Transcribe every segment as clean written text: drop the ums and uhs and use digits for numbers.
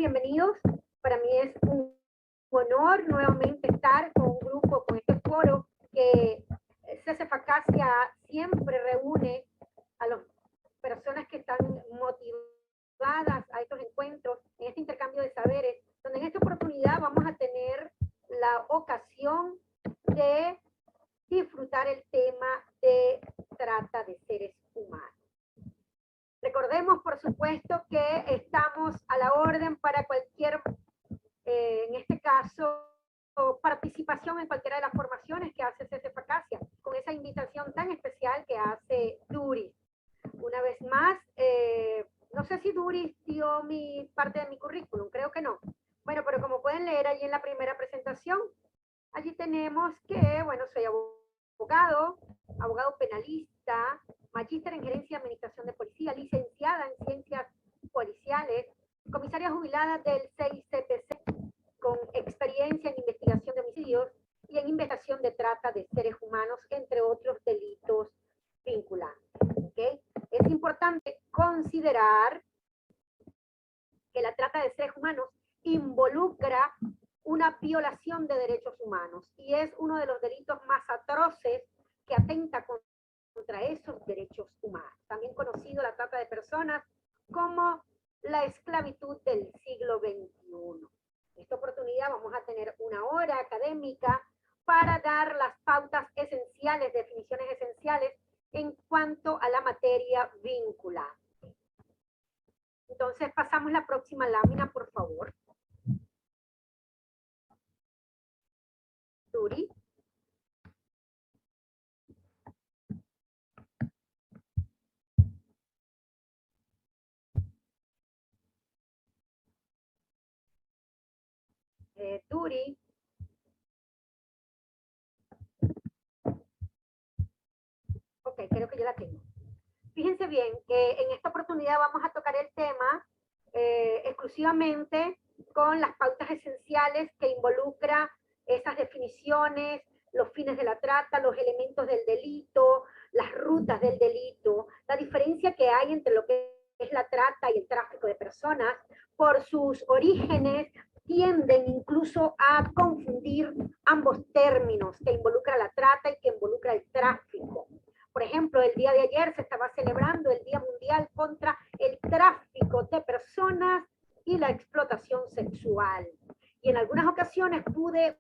bienvenidos. Para mí es un honor nuevamente estar con un grupo, con este foro que CCFACACIA siempre reúne a las personas que están motivadas a estos encuentros, en este intercambio de saberes, donde en esta oportunidad vamos a tener la ocasión de disfrutar el tema de trata de seres humanos. Recordemos, por supuesto, que estamos a la orden para cualquier, en este caso, participación en cualquiera de las formaciones que hace CCFACACIA, con esa invitación tan especial que hace Duris. Una vez más, no sé si Duris dio parte de mi currículum, creo que no. Bueno, pero como pueden leer allí en la primera presentación, allí tenemos que, bueno, soy abogado penalista, magíster en gerencia y administración de policía, licenciada en ciencias policiales, comisaria jubilada del 6CPC, con experiencia en investigación de homicidios y en investigación de trata de seres humanos, entre otros delitos vinculantes. ¿Okay? Es importante considerar que la trata de seres humanos involucra una violación de derechos humanos y es uno de los delitos más atroces que atenta contra esos derechos humanos. También conocido la trata de personas como la esclavitud del siglo XXI. En esta oportunidad vamos a tener una hora académica para dar las pautas esenciales, definiciones esenciales en cuanto a la materia vinculante. Entonces pasamos la próxima lámina, por favor. Duri. Duri. Ok, creo que ya la tengo. Fíjense bien que en esta oportunidad vamos a tocar el tema exclusivamente con las pautas esenciales que involucra esas definiciones, los fines de la trata, los elementos del delito, las rutas del delito, la diferencia que hay entre lo que es la trata y el tráfico de personas. Por sus orígenes tienden incluso a confundir ambos términos que involucra la trata y que involucra el tráfico. Por ejemplo, el día de ayer se estaba celebrando el Día Mundial contra el Tráfico de Personas y la Explotación Sexual. Y en algunas ocasiones pude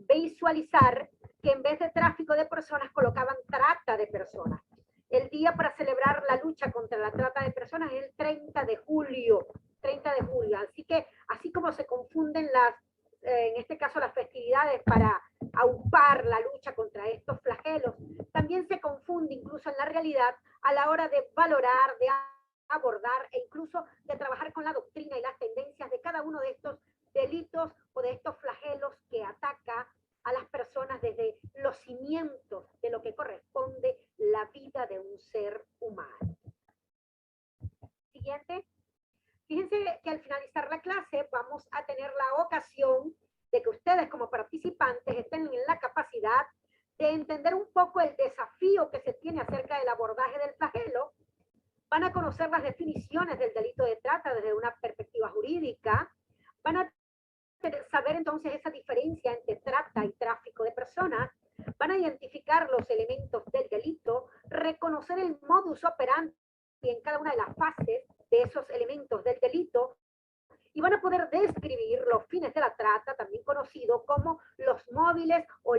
visualizar que en vez de tráfico de personas colocaban trata de personas. El día para celebrar la lucha contra la trata de personas es el 30 de julio. 30 de julio. Así que, así como se confunden las, en este caso las festividades para aupar la lucha contra estos flagelos, también se confunde incluso en la realidad a la hora de valorar, de abordar e incluso de trabajar con la doctrina y las tendencias de cada uno de estos delitos o de estos flagelos que ataca a las personas desde los cimientos de lo que corresponde la vida de un ser humano. Siguiente. Fíjense que al finalizar la clase vamos a tener la ocasión de que ustedes como participantes estén en la capacidad de entender un poco el desafío que se tiene acerca del abordaje del flagelo. Van a conocer las definiciones del delito de trata desde una perspectiva jurídica. Van a saber entonces esa diferencia entre trata y tráfico de personas. Van a identificar los elementos del delito, reconocer el modus operandi en cada una de las fases de esos elementos del delito, y van a poder describir los fines de la trata, también conocido como los móviles o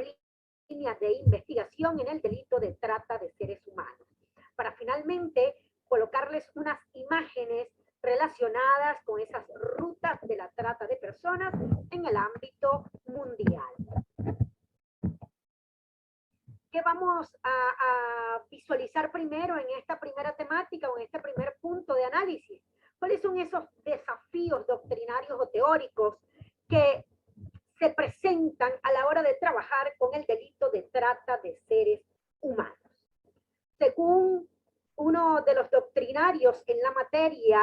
líneas de investigación en el delito de trata de seres humanos, para finalmente colocarles unas imágenes relacionadas con esas rutas de la trata de personas en el ámbito mundial. ¿Qué vamos a visualizar primero en esta primera temática o en este primer punto de análisis? ¿Cuáles son esos desafíos doctrinarios o teóricos que se presentan a la hora de trabajar con el delito de trata de seres humanos? Según uno de los doctrinarios en la materia,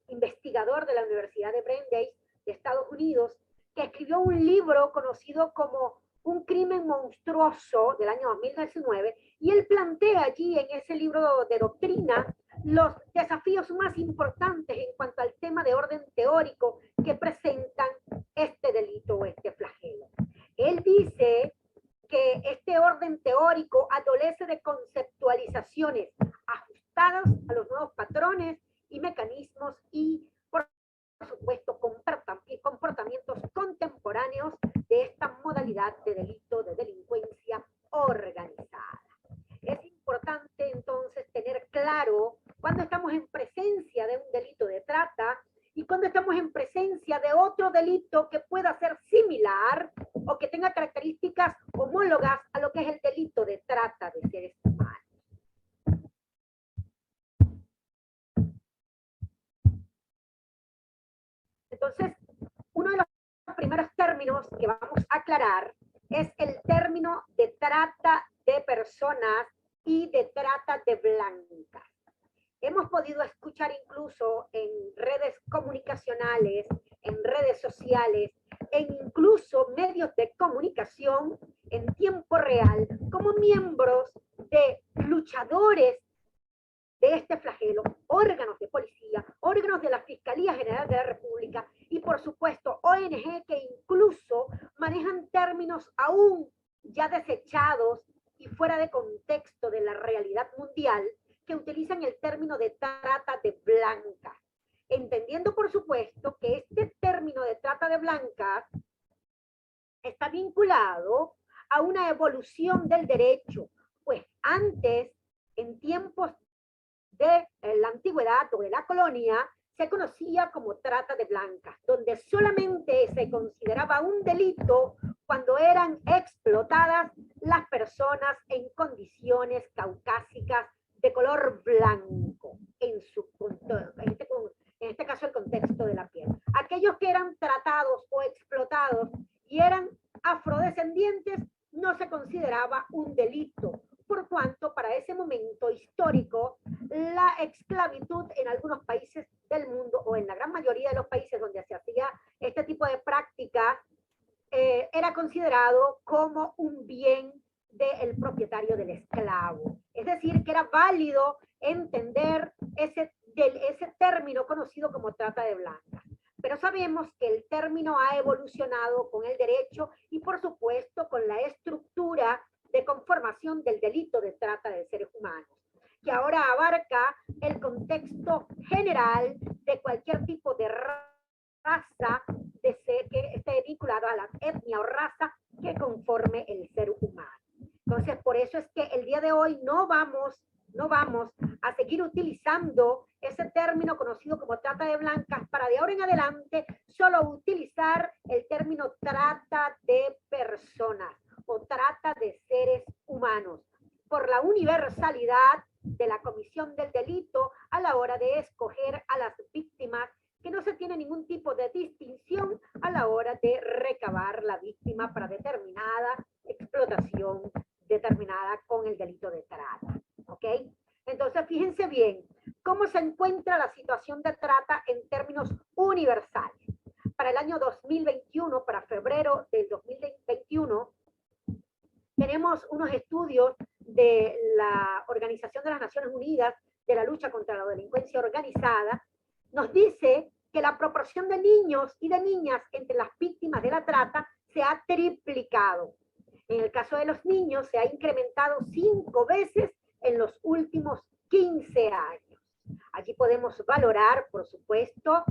investigador de la Universidad de Brandeis de Estados Unidos, que escribió un libro conocido como Un crimen monstruoso del año 2019, y él plantea allí en ese libro de doctrina los desafíos más importantes en cuanto al tema de orden teórico que presentan este delito o este flagelo. Él dice que este orden teórico adolece de conceptualizaciones ajustadas a los nuevos patrones y mecanismos y, por supuesto, comportamientos contemporáneos de esta modalidad de delito de delincuencia organizada. Es importante entonces tener claro cuando estamos en presencia de un delito de trata y cuando estamos en presencia de otro delito que pueda ser similar o que tenga características homólogas a lo que es el delito de trata de seres humanos. Entonces, uno de los primeros términos que vamos a aclarar es el término de trata de personas y de trata de blancas. Hemos podido escuchar incluso en redes comunicacionales, en redes sociales, e incluso medios de comunicación en tiempo real, como miembros de luchadores de este flagelo, órganos de policía, órganos de la Fiscalía General de la República y, por supuesto, ONG que incluso manejan términos aún ya desechados y fuera de contexto de la realidad mundial, que utilizan el término de trata de blancas, entendiendo, por supuesto, que este término de trata de blancas está vinculado a una evolución del derecho, pues antes, en tiempos de la antigüedad o de la colonia, se conocía como trata de blancas, donde solamente se consideraba un delito cuando eran explotadas las personas en condiciones caucásicas de color blanco, en este caso el contexto de la piel. Aquellos que eran tratados o explotados y eran afrodescendientes no se consideraba un delito, por cuanto para ese momento histórico la esclavitud en algunos países del mundo o en la gran mayoría de los países donde se hacía este tipo de prácticas era considerado como un bien del propietario del esclavo. Es decir, que era válido entender ese término conocido como trata de blancas. Pero sabemos que el término ha evolucionado con el derecho y, por supuesto, con la estructura de conformación del delito de trata de seres humanos, que ahora abarca el contexto general de cualquier tipo de raza que esté vinculado a la etnia o raza que conforme el ser humano. Entonces, por eso es que el día de hoy no vamos a seguir utilizando ese término conocido como trata de blancas para de ahora en adelante solo utilizar el término trata de personas o trata de seres humanos, por la universalidad de la comisión del delito a la hora de escoger a las víctimas, que no se tiene ningún tipo de distinción a la hora de recabar la víctima para determinada explotación determinada con el delito de trata. ¿Ok? Entonces, fíjense bien cómo se encuentra la situación de trata en términos universales. Para el año 2021, para febrero del 2021, tenemos unos estudios de la Organización de las Naciones Unidas de la lucha contra la delincuencia organizada. Nos dice que la proporción de niños y de niñas entre las víctimas de la trata se ha triplicado. En el caso de los niños se ha incrementado 5 veces en los últimos 15 años. Aquí podemos valorar, por supuesto,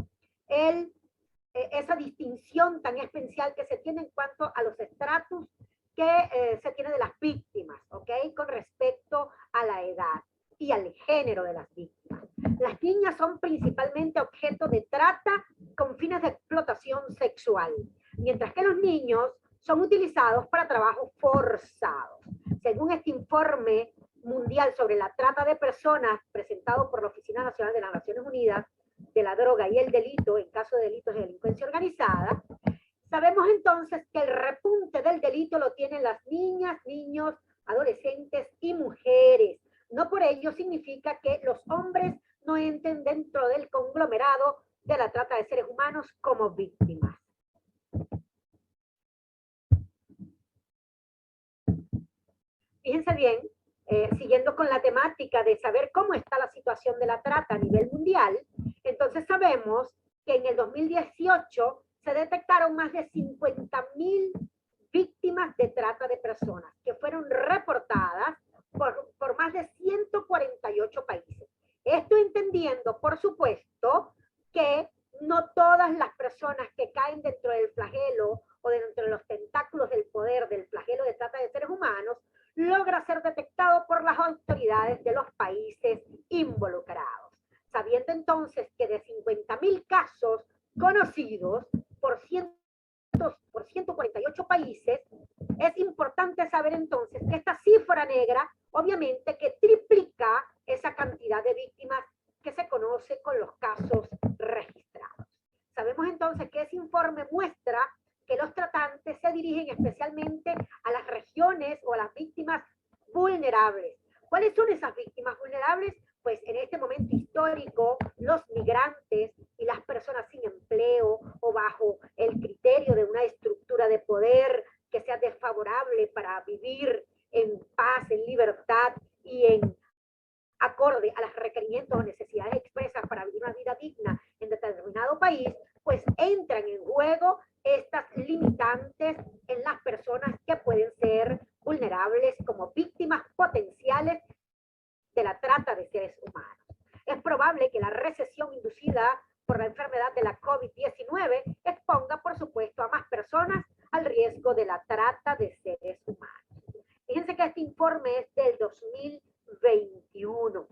esa distinción tan especial que se tiene en cuanto a los estratos que se tiene de las víctimas, ¿ok? Con respecto a la edad y al género de las víctimas. Las niñas son principalmente objeto de trata con fines de explotación sexual, mientras que los niños son utilizados para trabajos forzados. Según este informe mundial sobre la trata de personas presentado por la Oficina Nacional de las Naciones Unidas de la Droga y el Delito en caso de delitos de delincuencia organizada, sabemos entonces que el repunte del delito lo tienen las niñas, niños, adolescentes y mujeres. No por ello significa que los hombres no entren dentro del conglomerado de la trata de seres humanos como víctimas. Fíjense bien siguiendo con la temática de saber cómo está la situación de la trata a nivel mundial, entonces sabemos que en el 2018 se detectaron más de 50.000 víctimas de trata de personas que fueron reportadas por más de 148 países. Esto entendiendo, por supuesto, que no todas las personas que caen dentro del flagelo o dentro de los tentáculos del poder del flagelo de trata de seres humanos logra ser detectado por las autoridades de los países involucrados. Sabiendo entonces que de 50.000 casos conocidos por 148 países, es importante saber entonces que esta cifra negra obviamente que triplica esa cantidad de víctimas que se conoce con los casos registrados. Sabemos entonces que ese informe muestra que los tratantes se dirigen especialmente a las regiones o a las víctimas vulnerables. ¿Cuáles son esas víctimas vulnerables? Pues en este momento histórico, los migrantes y las personas sin empleo o bajo el criterio de una estructura de poder que sea desfavorable para vivir en paz, en libertad y en acorde a los requerimientos o necesidades expresas para vivir una vida digna en determinado país, pues entran en juego estas limitantes en las personas que pueden ser vulnerables como víctimas potenciales de la trata de seres humanos. Es probable que la recesión inducida por la enfermedad de la COVID-19 exponga, por supuesto, a más personas al riesgo de la trata de seres humanos. Fíjense que este informe es del 2021.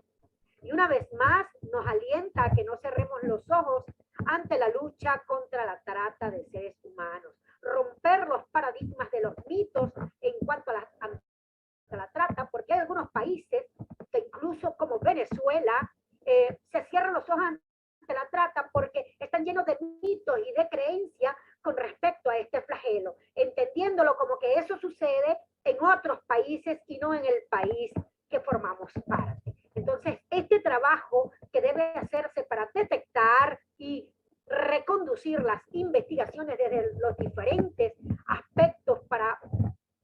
Y una vez más nos alienta a que no cerremos los ojos ante la lucha contra la trata de seres humanos. Romper los paradigmas de los mitos en cuanto a la trata, porque hay algunos países que incluso como Venezuela se cierran los ojos ante la trata porque están llenos de mitos y de creencias con respecto a este flagelo, entendiéndolo como que eso sucede en otros países y no en el país que formamos parte. Entonces, este trabajo que debe hacerse para detectar y reconducir las investigaciones desde los diferentes aspectos para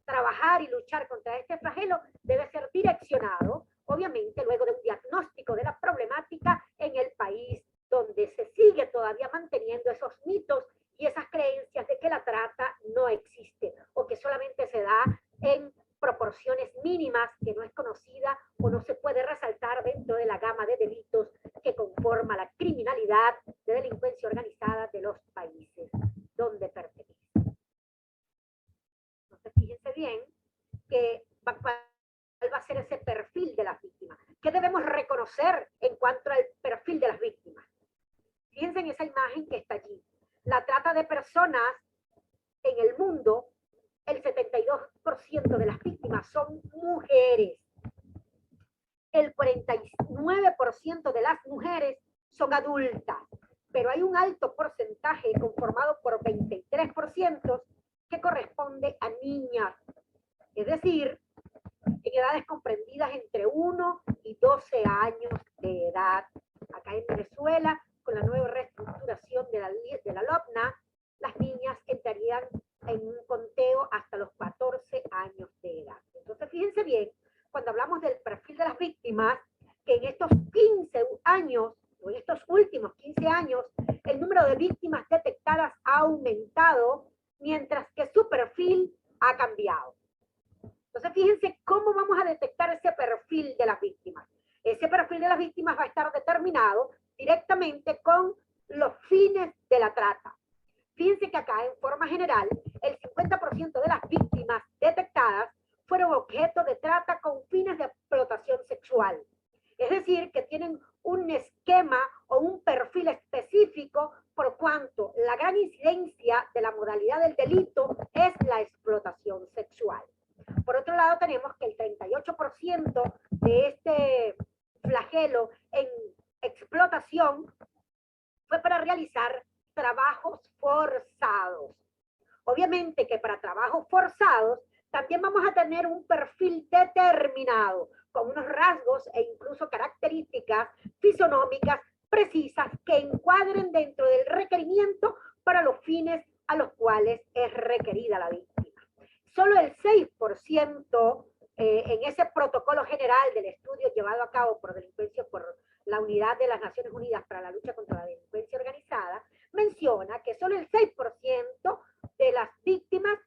trabajar y luchar contra este flagelo debe ser direccionado, obviamente, luego de un diagnóstico de la problemática en el país donde se sigue todavía manteniendo esos mitos y esas creencias de que la trata no existe o que solamente se da en proporciones mínimas, que no es conocida o no se puede resaltar dentro de la gama de delitos que conforma la criminalidad de delincuencia organizada de los países donde pertenece. Entonces, fíjense bien que cuál va a ser ese perfil de las víctimas. ¿Qué debemos reconocer en cuanto al perfil de las víctimas? Fíjense en esa imagen que está allí. La trata de personas en el mundo, el 72% de las víctimas son mujeres. El 49% de las mujeres son adultas, pero hay un alto porcentaje conformado por 23% que corresponde a niñas, es decir, en edades comprendidas entre 1 y 12 años de edad. Acá en Venezuela, con la nueva reestructuración de la LOPNA, las niñas entrarían en un conteo hasta los 14 años de edad. Entonces, fíjense bien, cuando hablamos del perfil de las víctimas, que en estos 15 años, o en estos últimos 15 años, el número de víctimas detectadas ha aumentado, mientras que su perfil ha cambiado. Entonces, fíjense cómo vamos a detectar ese perfil de las víctimas. Ese perfil de las víctimas va a estar determinado directamente con los fines de la trata. Fíjense que acá, en forma general, el 50% de las víctimas detectadas fueron objeto de trata con fines de explotación sexual. Es decir, que tienen un esquema o un perfil específico por cuanto la gran incidencia de la modalidad del delito es la explotación sexual. Por otro lado, tenemos que el 38% de este flagelo en explotación fue para realizar trabajos forzados. Obviamente que para trabajos forzados también vamos a tener un perfil determinado, con unos rasgos e incluso características fisonómicas precisas que encuadren dentro del requerimiento para los fines a los cuales es requerida la víctima. Solo el 6% en ese protocolo general del estudio llevado a cabo por delincuencia, por la Unidad de las Naciones Unidas para la Lucha contra la Delincuencia Organizada, menciona que solo el 6% de las víctimas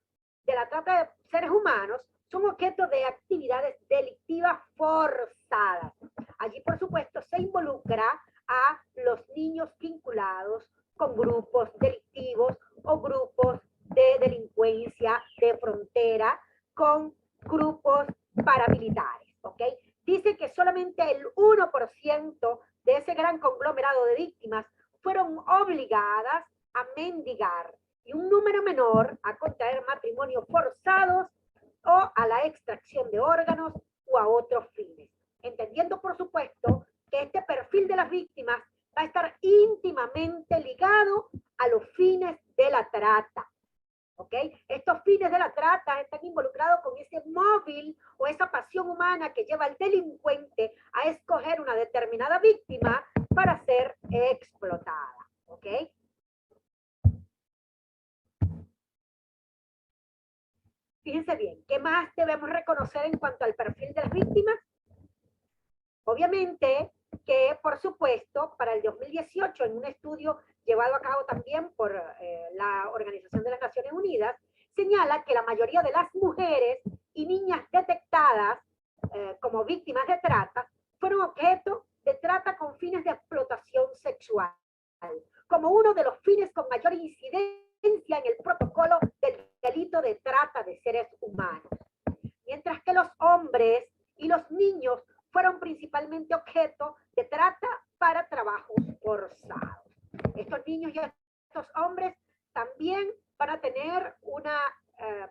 de la trata de seres humanos son objeto de actividades delictivas forzadas. Allí, por supuesto, se involucra a los niños vinculados con grupos delictivos o grupos de delincuencia de frontera, con grupos paramilitares, ¿ok? Dice que solamente el 1% de ese gran conglomerado de víctimas fueron obligadas a mendigar y un número menor a contraer matrimonios forzados o a la extracción de órganos o a otros fines. Entendiendo, por supuesto, que este perfil de las víctimas va a estar íntimamente ligado a los fines de la trata. ¿Ok? Estos fines de la trata están involucrados con ese móvil o esa pasión humana que lleva al delincuente a escoger una determinada víctima para ser explotada. ¿Ok? Fíjense bien, ¿qué más debemos reconocer en cuanto al perfil de las víctimas? Obviamente que, por supuesto, para el 2018, en un estudio llevado a cabo también por la Organización de las Naciones Unidas, señala que la mayoría de las mujeres y niñas detectadas como víctimas de trata fueron objeto de trata con fines de explotación sexual, como uno de los fines con mayor incidencia en el protocolo del delito de trata de seres humanos. Mientras que los hombres y los niños fueron principalmente objeto de trata para trabajos forzados. Estos niños y estos hombres también van a tener un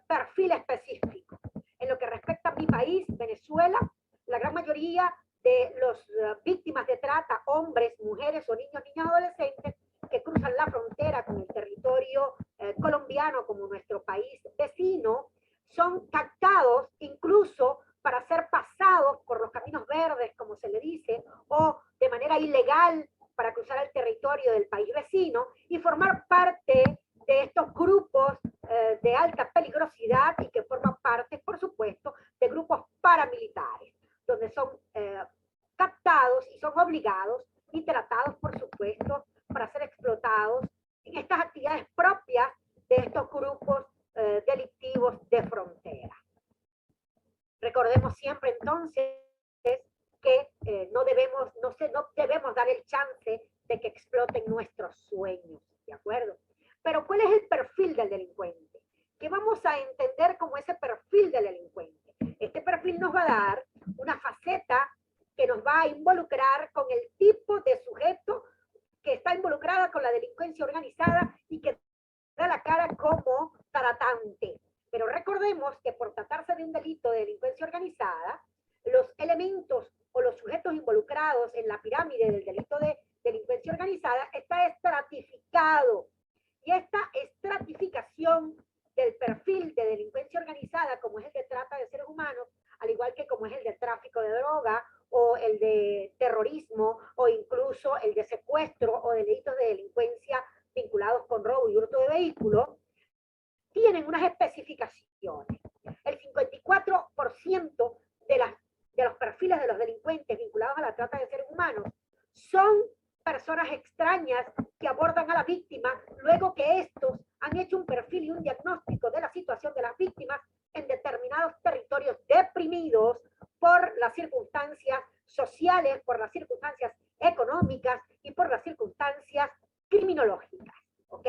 perfil específico. En lo que respecta a mi país, Venezuela, la gran mayoría de las víctimas de trata, hombres, mujeres o niños, niñas, adolescentes, que cruzan la frontera con el territorio colombiano como nuestro país vecino, son captados incluso para ser pasados por los caminos verdes, como se le dice, o de manera ilegal para cruzar el territorio del país vecino y formar parte de estos grupos de alta peligrosidad y que forman parte, por supuesto, de grupos paramilitares, donde son captados y son obligados y tratados, por supuesto, para ser explotados en estas actividades propias de estos grupos delictivos de frontera. Recordemos siempre entonces que no debemos dar el chance de que exploten nuestros sueños, ¿de acuerdo? Pero ¿cuál es el perfil del delincuente? ¿Qué vamos a entender como ese perfil del delincuente? Este perfil nos va a dar una faceta que nos va a involucrar con el tipo de sujeto que está involucrada con la delincuencia organizada y que da la cara como tratante. Pero recordemos que por tratarse de un delito de delincuencia organizada, los elementos o los sujetos involucrados en la pirámide del delito de delincuencia organizada está estratificado. Y esta estratificación del perfil de delincuencia organizada, como es el de trata de seres humanos, al igual que como es el de tráfico de droga o el de terrorismo o incluso el de secuestro o delitos de delincuencia vinculados con robo y hurto de vehículos, tienen unas especificaciones. El 54% de los perfiles de los delincuentes vinculados a la trata de seres humanos son personas extrañas que abordan a la víctima luego que estos han hecho un perfil y un diagnóstico de la situación de las víctimas en determinados territorios deprimidos por las circunstancias sociales, por las circunstancias económicas y por las circunstancias criminológicas. ¿Ok?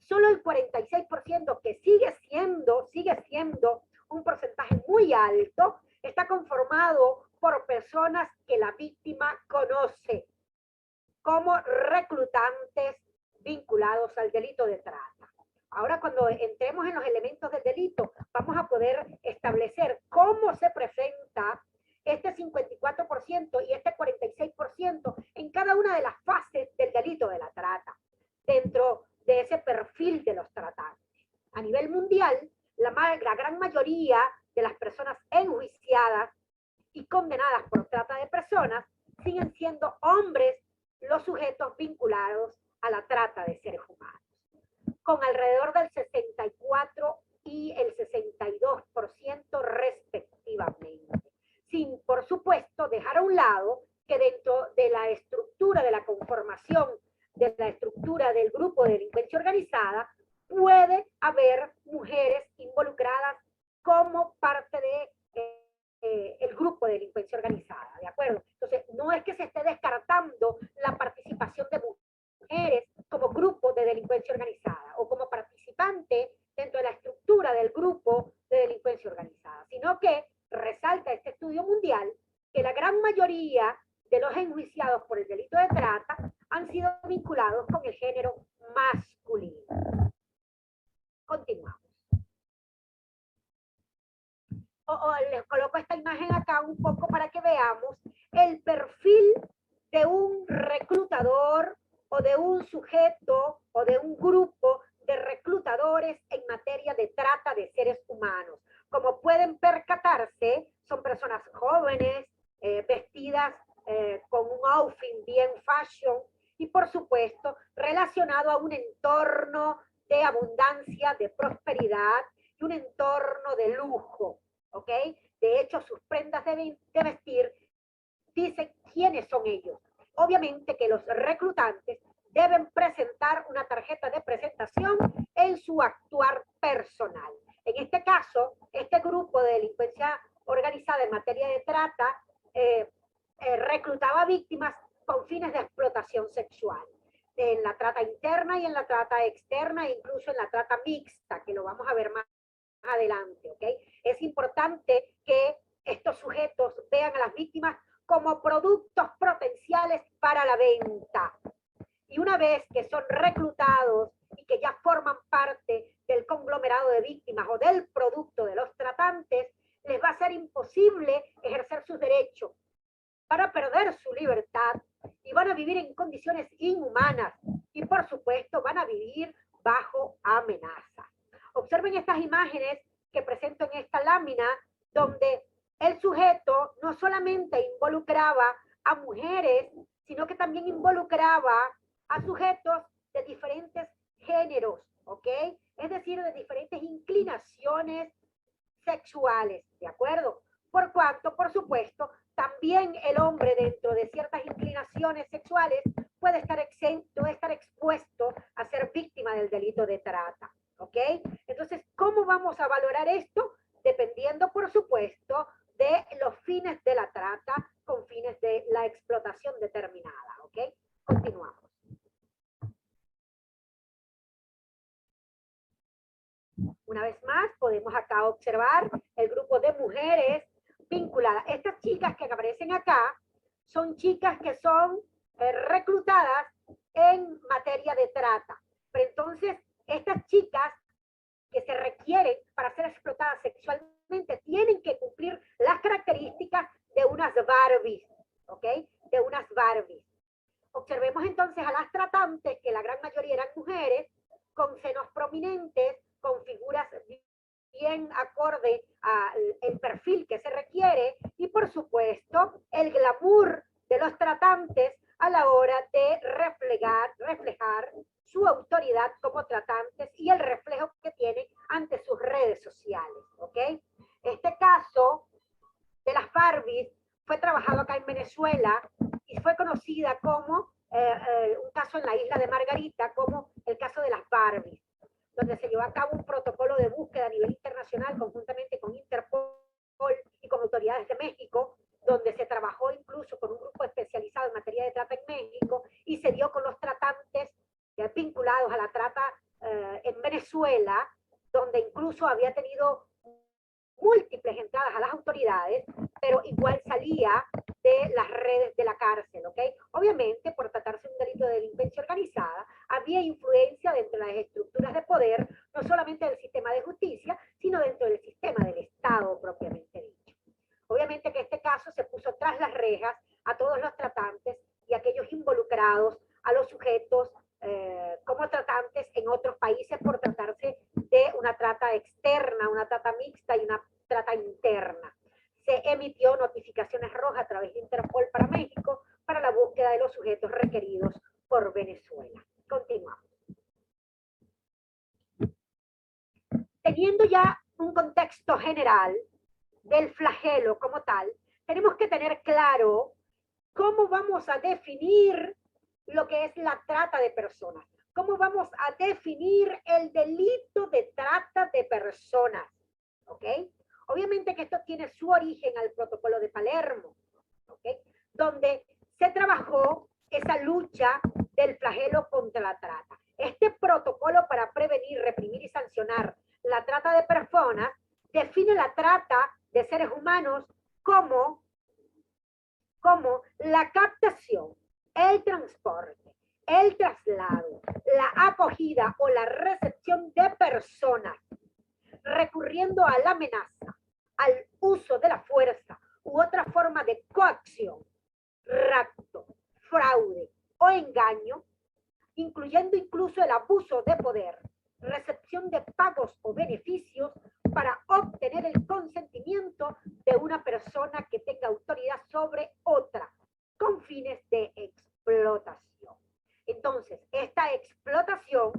Solo el 46%, que sigue siendo un porcentaje muy alto, está conformado por personas que la víctima conoce como reclutantes vinculados al delito de trata. Ahora, cuando entremos en los elementos del delito, vamos a poder establecer cómo se presenta este 54% y este 46% en cada una de las fases del delito de la trata, dentro de ese perfil de los tratantes. A nivel mundial, la gran mayoría de las personas enjuiciadas y condenadas por trata de personas siguen siendo hombres los sujetos vinculados a la trata de seres humanos, con alrededor del 64 y el 62% respectivamente. sin, por supuesto, dejar a un lado que dentro de la estructura de la conformación, de la estructura del grupo de delincuencia organizada, puede haber mujeres involucradas como parte de el grupo de delincuencia organizada, ¿de acuerdo? Entonces, no es que se esté descartando la participación de mujeres como grupo de delincuencia organizada o como participante dentro de la estructura del grupo de delincuencia organizada, sino que resalta este estudio mundial que la gran mayoría de los enjuiciados por el delito de trata han sido vinculados con el género masculino. Continuamos. Les coloco esta imagen acá un poco para que veamos el perfil de un reclutador o de un sujeto o de un grupo de reclutadores en materia de trata de seres humanos. Como pueden percatarse, son personas jóvenes, vestidas con un outfit bien fashion y por supuesto relacionado a un entorno de abundancia, de prosperidad y un entorno de lujo. ¿Ok? De hecho, sus prendas de vestir dicen quiénes son ellos. Obviamente que los reclutantes deben presentar una tarjeta de presentación en su actuar personal. En este caso, este grupo de delincuencia organizada en materia de trata reclutaba víctimas con fines de explotación sexual. En la trata interna y en la trata externa, e incluso en la trata mixta, que lo vamos a ver más adelante, ¿ok? Es importante que estos sujetos vean a las víctimas como productos potenciales para la venta. Y una vez que son reclutados y que ya forman parte del conglomerado de víctimas o del producto de los tratantes, les va a ser imposible ejercer sus derechos, van a perder su libertad y van a vivir en condiciones inhumanas y por supuesto van a vivir bajo amenaza. Observen estas imágenes que presento en esta lámina, donde el sujeto no solamente involucraba a mujeres, sino que también involucraba a sujetos de diferentes géneros, ¿ok? Es decir, de diferentes inclinaciones sexuales, ¿de acuerdo? Por cuanto, por supuesto, también el hombre dentro de ciertas inclinaciones sexuales puede estar expuesto a ser víctima del delito de trata. ¿Ok? Entonces, ¿cómo vamos a valorar esto? Dependiendo, por supuesto, de los fines de la trata con fines de la explotación determinada. ¿Ok? Continuamos. Una vez más, podemos acá observar el grupo de mujeres vinculadas. Estas chicas que aparecen acá son chicas que son reclutadas en materia de trata. Pero entonces, estas chicas que se requieren para ser explotadas sexualmente tienen que cumplir las características de unas Barbies, ¿ok? De unas Barbies. Observemos entonces a las tratantes, que la gran mayoría eran mujeres, con senos prominentes, con figuras bien acorde al perfil que se requiere y por supuesto el glamour de los tratantes a la hora de reflejar su autoridad como tratantes y el reflejo que tienen ante sus redes sociales, ¿ok? Este caso de las Barbies fue trabajado acá en Venezuela y fue conocida como un caso en la isla de Margarita como el caso de las Barbies, donde se llevó a cabo un protocolo de búsqueda a nivel internacional conjuntamente con Interpol y con autoridades de México, donde se trabajó incluso con un grupo especializado en materia de trata en México y se dio con los tratantes vinculados a la trata en Venezuela, donde incluso había tenido múltiples entradas a las autoridades, pero igual salía de las redes de la cárcel, ¿ok? Obviamente, por tratarse de un delito de delincuencia organizada, había influencia dentro de las estructuras de poder, no solamente del sistema de justicia, sino dentro del sistema del Estado propiamente dicho. Obviamente que este caso se puso tras las rejas a todos los tratantes y a aquellos involucrados, a los sujetos como tratantes en otros países por tratarse de una trata externa, una trata mixta y una trata interna. Se emitió notificaciones rojas a través de Interpol para México para la búsqueda de los sujetos requeridos por Venezuela. Continuamos. Teniendo ya un contexto general del flagelo como tal, tenemos que tener claro cómo vamos a definir lo que es la trata de personas, cómo vamos a definir el delito de trata de personas, ¿ok? Obviamente que esto tiene su origen al protocolo de Palermo, ¿ok? Donde se trabajó esa lucha del flagelo contra la trata. Este protocolo para prevenir, reprimir y sancionar la trata de personas define la trata de seres humanos como la captación, el transporte, el traslado, la acogida o la recepción de personas recurriendo a la amenaza, al uso de la fuerza u otra forma de coacción, rapto, fraude o engaño, incluyendo incluso el abuso de poder, recepción de pagos o beneficios para obtener el consentimiento de una persona que tenga autoridad sobre otra, con fines de explotación. Entonces, esta explotación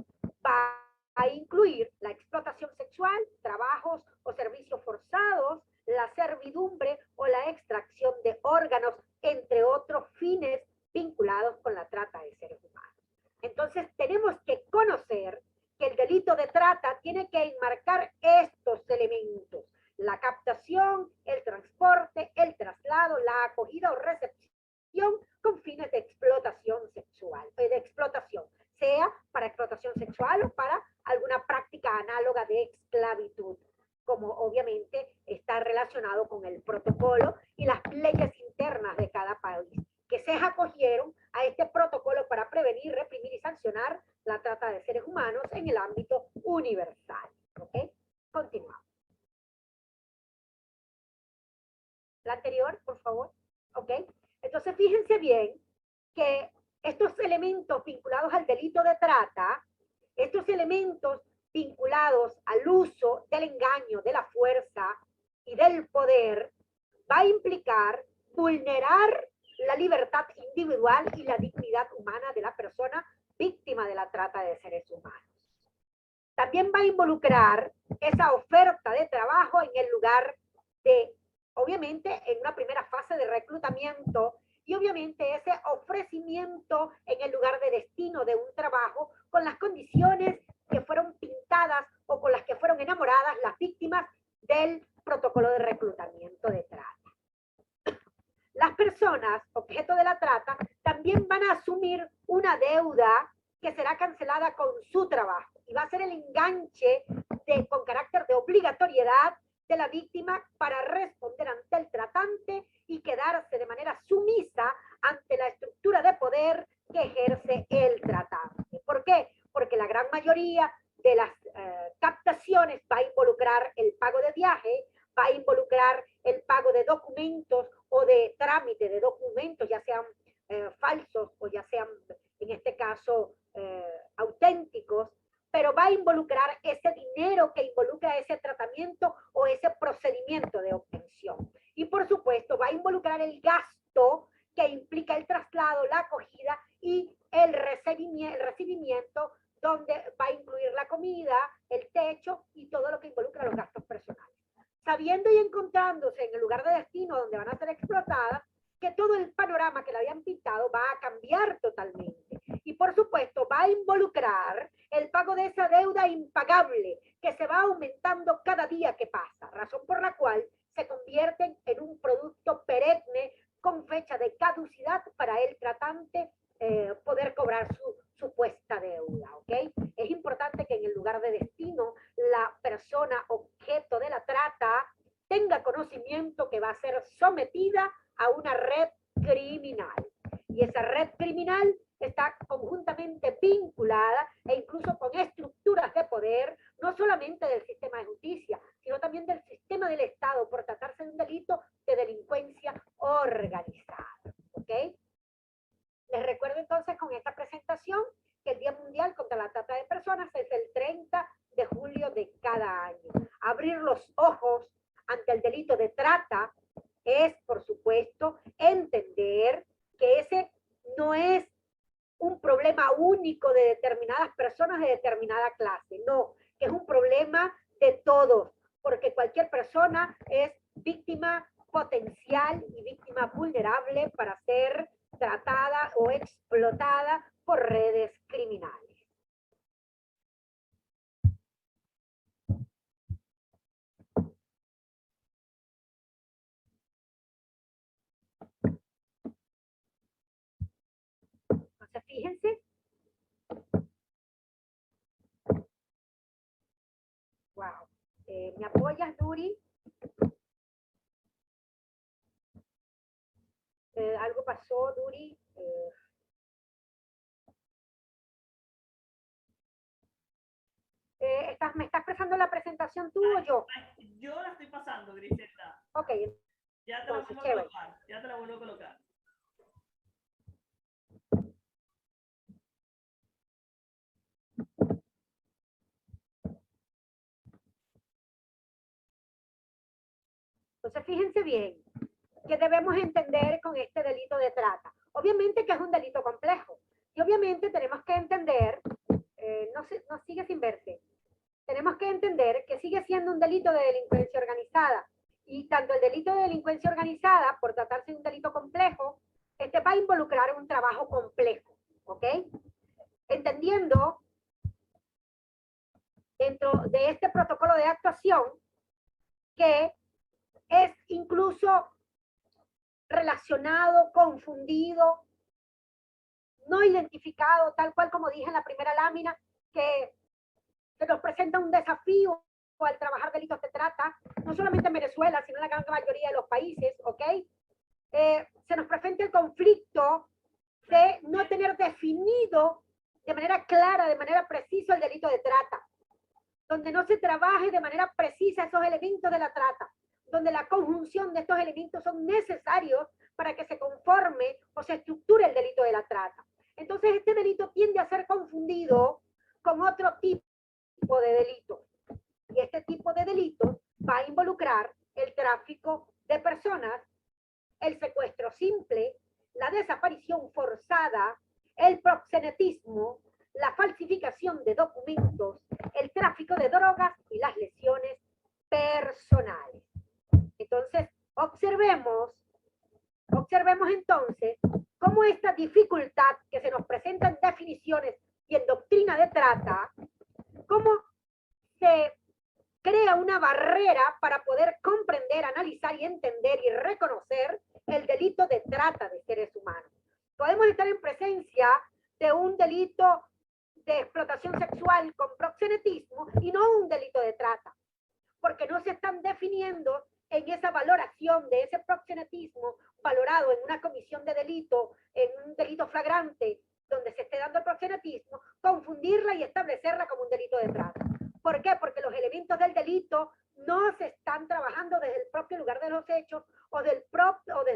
va a incluir la explotación sexual, trabajos o servicios forzados, la servidumbre o la extracción de órganos, entre otros fines vinculados con la trata de seres humanos. Entonces, tenemos que conocer que el delito de trata tiene que enmarcar estos elementos: la captación, el transporte, el traslado, la acogida o recepción con fines de explotación sexual, de explotación, sea para explotación sexual o para alguna práctica análoga de esclavitud, como obviamente está relacionado con el protocolo y las leyes internas de cada país, que se acogieron a este protocolo para prevenir, reprimir y sancionar la trata de seres humanos en el ámbito universal. ¿Ok? Continuamos. La anterior, por favor. ¿Ok? Entonces, fíjense bien que estos elementos vinculados al delito de trata, estos elementos vinculados al uso del engaño, de la fuerza y del poder, va a implicar vulnerar la libertad individual y la dignidad humana de la persona víctima de la trata de seres humanos. También va a involucrar esa oferta de trabajo en el lugar de, obviamente, en una primera fase de reclutamiento, y obviamente ese ofrecimiento en el lugar de destino de un trabajo con las condiciones que fueron pintadas o con las que fueron enamoradas las víctimas del protocolo de reclutamiento de trata. Las personas objeto de la trata también van a asumir una deuda que será cancelada con su trabajo y va a ser el enganche con carácter de obligatoriedad de la víctima para responder ante el tratante y quedarse de manera sumisa ante la estructura de poder que ejerce el tratante. ¿Por qué? Porque la gran mayoría de las captaciones va a involucrar el pago de viaje, va a involucrar el pago de documentos o de trámite de documentos, ya sean falsos o ya sean, en este caso, auténticos, pero va a involucrar ese dinero que involucra ese tratamiento o ese procedimiento de obtención. Y por supuesto va a involucrar el gasto que implica el traslado, la acogida y el recibimiento, donde va a incluir la comida, el techo y todo lo que involucra los gastos personales. Sabiendo y encontrándose en el lugar de destino donde van a ser explotadas, que todo el panorama que le habían pintado va a cambiar totalmente. Y por supuesto va a involucrar el pago de esa deuda impagable que se va aumentando cada día que pasa, razón por la cual se convierten en un producto perenne con fecha de caducidad para el tratante poder cobrar su supuesta deuda, ¿ok? Es importante que en el lugar de destino la persona objeto de la trata tenga conocimiento que va a ser sometida a una red criminal. Y esa red criminal está conjuntamente vinculada e incluso con estructuras de poder, no solamente del sistema de justicia, sino también del sistema del Estado, por tratarse de un delito de delincuencia organizada. ¿Ok? Les recuerdo entonces con esta presentación que el Día Mundial contra la Trata de Personas es el 30 de julio de cada año. Abrir los ojos ante el delito de trata es, por supuesto, entender que ese no es un problema único de determinadas personas de determinada clase, no, que es un problema de todos, porque cualquier persona es víctima potencial y víctima vulnerable para ser tratada o explotada por redes criminales. Entonces, fíjense. Wow. ¿Me apoyas, Duri? Algo pasó, Duri. ¿Me estás pasando la presentación tú o yo? Yo la estoy pasando, Griselda. Ok. Ya te la vuelvo a colocar. Ya te la vuelvo a colocar. Entonces, fíjense bien, ¿qué debemos entender con este delito de trata? Obviamente que es un delito complejo. Y obviamente tenemos que entender, no sigue sin verse, tenemos que entender que sigue siendo un delito de delincuencia organizada. Y tanto el delito de delincuencia organizada, por tratarse de un delito complejo, va a involucrar un trabajo complejo, ¿ok? Entendiendo dentro de este protocolo de actuación que es incluso relacionado, confundido, no identificado, tal cual como dije en la primera lámina, que nos presenta un desafío al trabajar delitos de trata, no solamente en Venezuela, sino en la gran mayoría de los países, ¿ok? Se nos presenta el conflicto de no tener definido de manera clara, de manera precisa el delito de trata, donde no se trabaje de manera precisa esos elementos de la trata, donde la conjunción de estos elementos son necesarios para que se conforme o se estructure el delito de la trata. Entonces, este delito tiende a ser confundido con otro tipo de delito. Y este tipo de delito va a involucrar el tráfico de personas, el secuestro simple, la desaparición forzada, el proxenetismo, la falsificación de documentos, el tráfico de drogas y las lesiones personales. Entonces, observemos entonces cómo esta dificultad que se nos presenta en definiciones y en doctrina de trata, cómo se crea una barrera para poder comprender, analizar y entender y reconocer el delito de trata de seres humanos. Podemos estar en presencia de un delito de explotación sexual con proxenetismo y no un delito de trata, porque no se están definiendo en esa valoración de ese proxenetismo valorado en una comisión de delito, en un delito flagrante, donde se esté dando el proxenetismo, confundirla y establecerla como un delito de trata. ¿Por qué? Porque los elementos del delito no se están trabajando desde el propio lugar de los hechos o desde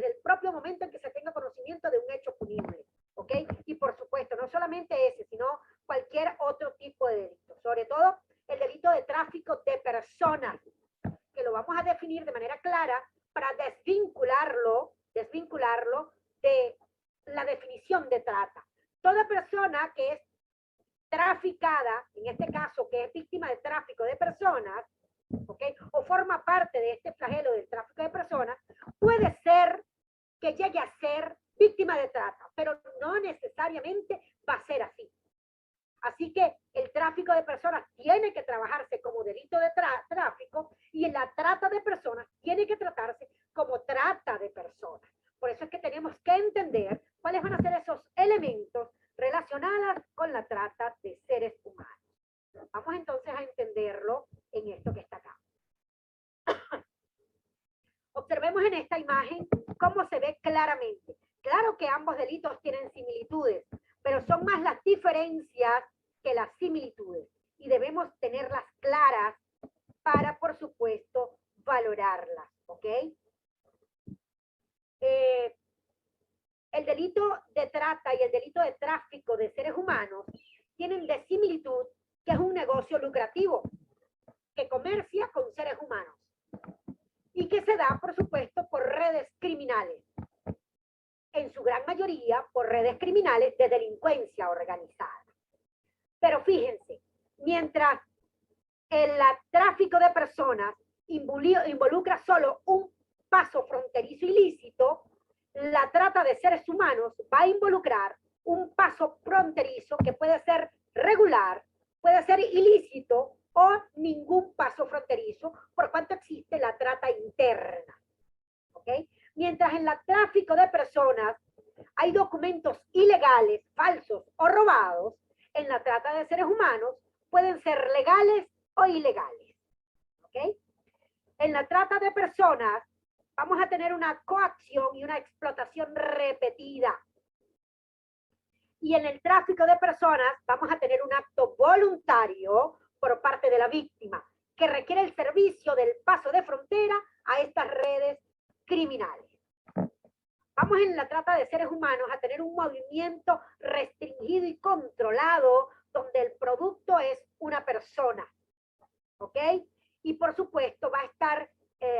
el propio momento en que se tenga conocimiento de un hecho punible. ¿Ok? Y por supuesto, no solamente ese, sino cualquier otro tipo de delito. Sobre todo el delito de tráfico de personas, que lo vamos a definir de manera clara para desvincularlo de la definición de trata. Toda persona que es traficada, en este caso que es víctima de tráfico de personas, ¿okay? O forma parte de este flagelo del tráfico de personas, puede ser que llegue a ser víctima de trata, pero no necesariamente va a ser así. Así que el tráfico de personas tiene que trabajarse como delito de tráfico y la trata de personas tiene que tratarse como trata de personas. Por eso es que tenemos que entender cuáles van a ser esos elementos relacionados con la trata de seres humanos. Vamos entonces a entenderlo en esto que está acá. Observemos en esta imagen cómo se ve claramente. Claro que ambos delitos tienen similitudes, pero son más las diferencias que las similitudes. Y debemos tenerlas claras para, por supuesto, valorarlas. ¿Ok? El delito de trata y el delito de tráfico de seres humanos tienen de similitud que es un negocio lucrativo que comercia con seres humanos y que se da, por supuesto, por redes criminales, en su gran mayoría por redes criminales de delincuencia organizada. Pero fíjense, mientras el tráfico de personas involucra solo un paso fronterizo ilícito, la trata de seres humanos va a involucrar un paso fronterizo que puede ser regular, puede ser ilícito o ningún paso fronterizo, por cuanto existe la trata interna. ¿Okay? Mientras en el tráfico de personas hay documentos ilegales, falsos o robados, en la trata de seres humanos pueden ser legales o ilegales. ¿Okay? En la trata de personas vamos a tener una coacción y una explotación repetida. Y en el tráfico de personas vamos a tener un acto voluntario por parte de la víctima que requiere el servicio del paso de frontera a estas redes criminales. Vamos en la trata de seres humanos a tener un movimiento restringido y controlado donde el producto es una persona. ¿Ok? Y por supuesto va a estar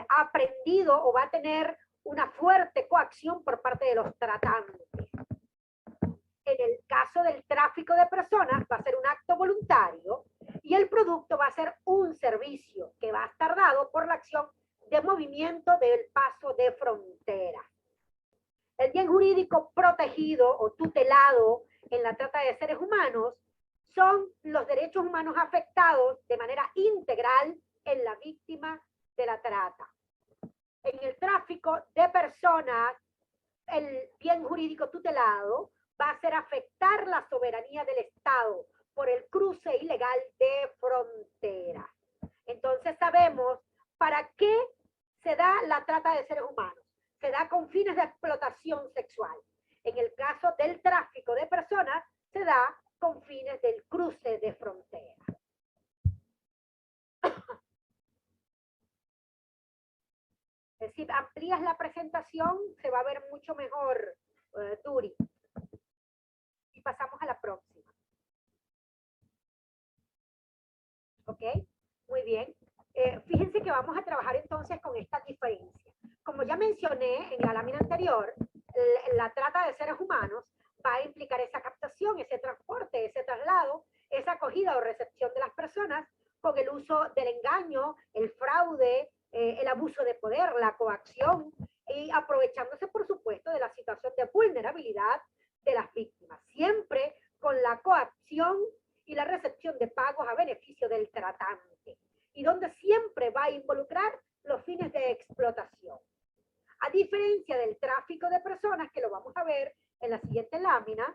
aprendido o va a tener una fuerte coacción por parte de los tratantes. En el caso del tráfico de personas va a ser un acto voluntario y el producto va a ser un servicio que va a estar dado por la acción de movimiento del paso de frontera. El bien jurídico protegido o tutelado en la trata de seres humanos son los derechos humanos afectados de manera integral en la víctima de la trata. En el tráfico de personas, el bien jurídico tutelado va a ser afectar la soberanía del Estado por el cruce ilegal de fronteras. Entonces sabemos para qué se da la trata de seres humanos. Se da con fines de explotación sexual. En el caso del tráfico de personas, se da con fines del cruce de fronteras. Si amplías la presentación, se va a ver mucho mejor, Duri. Y pasamos a la próxima. ¿Ok? Muy bien. Fíjense que vamos a trabajar entonces con esta diferencia. Como ya mencioné en la lámina anterior, la trata de seres humanos va a implicar esa captación, ese transporte, ese traslado, esa acogida o recepción de las personas con el uso del engaño, el fraude, el abuso de poder, la coacción y aprovechándose, por supuesto, de la situación de vulnerabilidad de las víctimas, siempre con la coacción y la recepción de pagos a beneficio del tratante y donde siempre va a involucrar los fines de explotación. A diferencia del tráfico de personas, que lo vamos a ver en la siguiente lámina,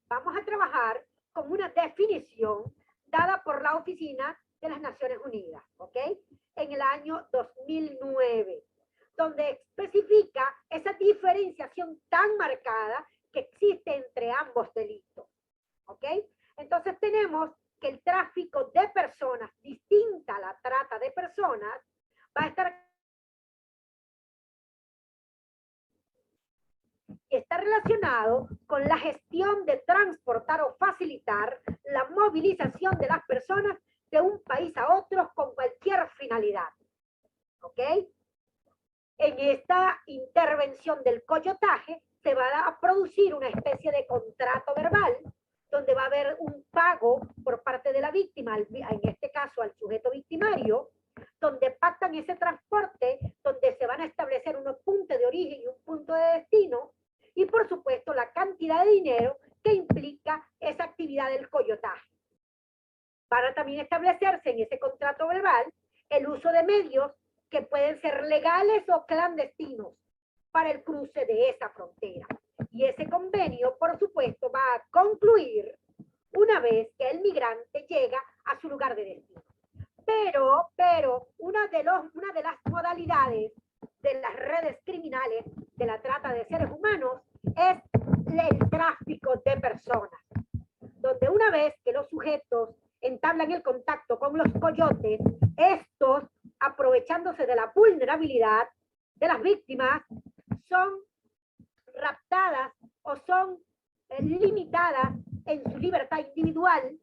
vamos a trabajar con una definición dada por la Oficina de las Naciones Unidas, ¿ok? En el año 2009, donde especifica esa diferenciación tan marcada que existe entre ambos delitos, ¿ok? Entonces tenemos que el tráfico de personas, distinta a la trata de personas, va a estar está relacionado con la gestión de transportar o facilitar la movilización de las personas de un país a otro con cualquier finalidad. ¿Ok? En esta intervención del coyotaje se va a producir una especie de contrato verbal donde va a haber un pago por parte de la víctima, en este caso al sujeto victimario, donde pactan ese transporte, donde se van a establecer unos puntos de origen y un punto de destino, y por supuesto la cantidad de dinero que implica esa actividad del coyotaje. Van a también establecerse en ese contrato verbal el uso de medios que pueden ser legales o clandestinos para el cruce de esa frontera. Y ese convenio, por supuesto, va a concluir una vez que el migrante llega a su lugar de destino. Pero una de las modalidades de las redes criminales de la trata de seres humanos es el tráfico de personas, donde una vez que los sujetos entablan el contacto con los coyotes, estos, aprovechándose de la vulnerabilidad de las víctimas, son raptadas o son limitadas en su libertad individual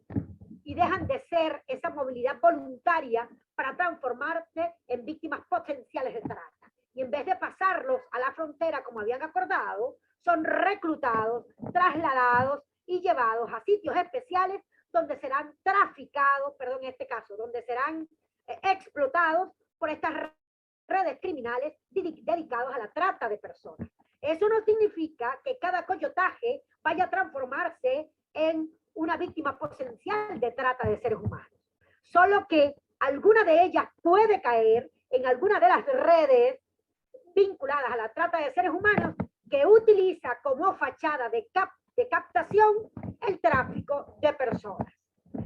y dejan de ser esa movilidad voluntaria para transformarse en víctimas potenciales de trata. Y en vez de pasarlos a la frontera como habían acordado, son reclutados, trasladados y llevados a sitios especiales donde serán traficados, perdón, en este caso, donde serán explotados por estas redes criminales dedicados a la trata de personas. Eso no significa que cada coyotaje vaya a transformarse en una víctima potencial de trata de seres humanos. Solo que alguna de ellas puede caer en alguna de las redes vinculadas a la trata de seres humanos que utiliza como fachada de captación el tráfico de personas.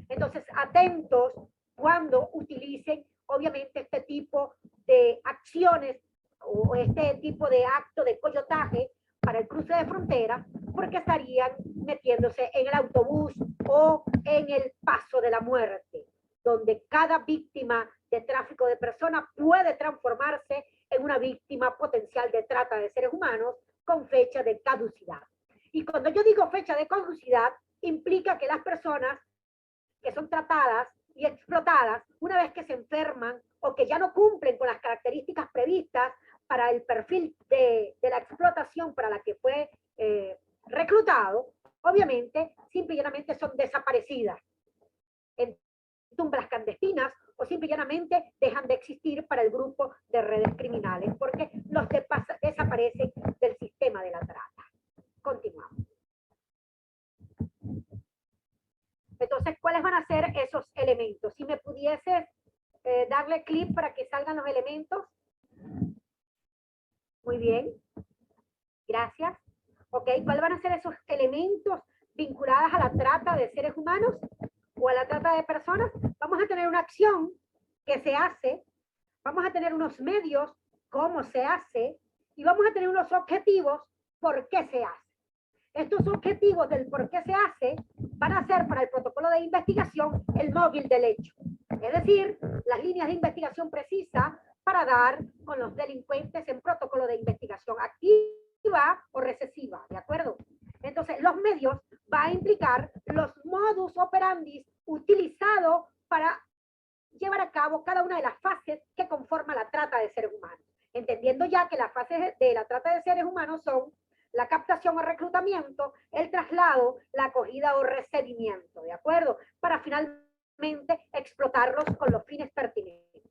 Entonces, atentos cuando utilicen, obviamente, este tipo de acciones o este tipo de acto de coyotaje para el cruce de frontera, porque estarían metiéndose en el autobús o en el paso de la muerte, donde cada víctima de tráfico de personas puede transformarse en una víctima potencial de trata de seres humanos con fecha de caducidad. Y cuando yo digo fecha de caducidad, implica que las personas que son tratadas y explotadas, una vez que se enferman o que ya no cumplen con las características previstas para el perfil de la explotación para la que fue reclutado, obviamente, simple y llanamente son desaparecidas en tumbas clandestinas o simple y llanamente dejan de existir para el grupo de redes criminales porque los desaparecen del sistema de la trata. Continuamos. Entonces, ¿cuáles van a ser esos elementos? Si me pudieses darle clic para que salgan los elementos. Muy bien. Gracias. Ok, ¿cuáles van a ser esos elementos vinculados a la trata de seres humanos o a la trata de personas? Vamos a tener una acción que se hace, vamos a tener unos medios, cómo se hace, y vamos a tener unos objetivos, por qué se hace. Estos objetivos del por qué se hace van a ser para el protocolo de investigación el móvil del hecho. Es decir, las líneas de investigación precisas para dar con los delincuentes en protocolo de investigación activa o recesiva, ¿de acuerdo? Entonces, los medios va a implicar los modus operandi utilizados para llevar a cabo cada una de las fases que conforman la trata de seres humanos. Entendiendo ya que las fases de la trata de seres humanos son la captación o reclutamiento, el traslado, la acogida o recibimiento, ¿de acuerdo? Para finalmente explotarlos con los fines pertinentes.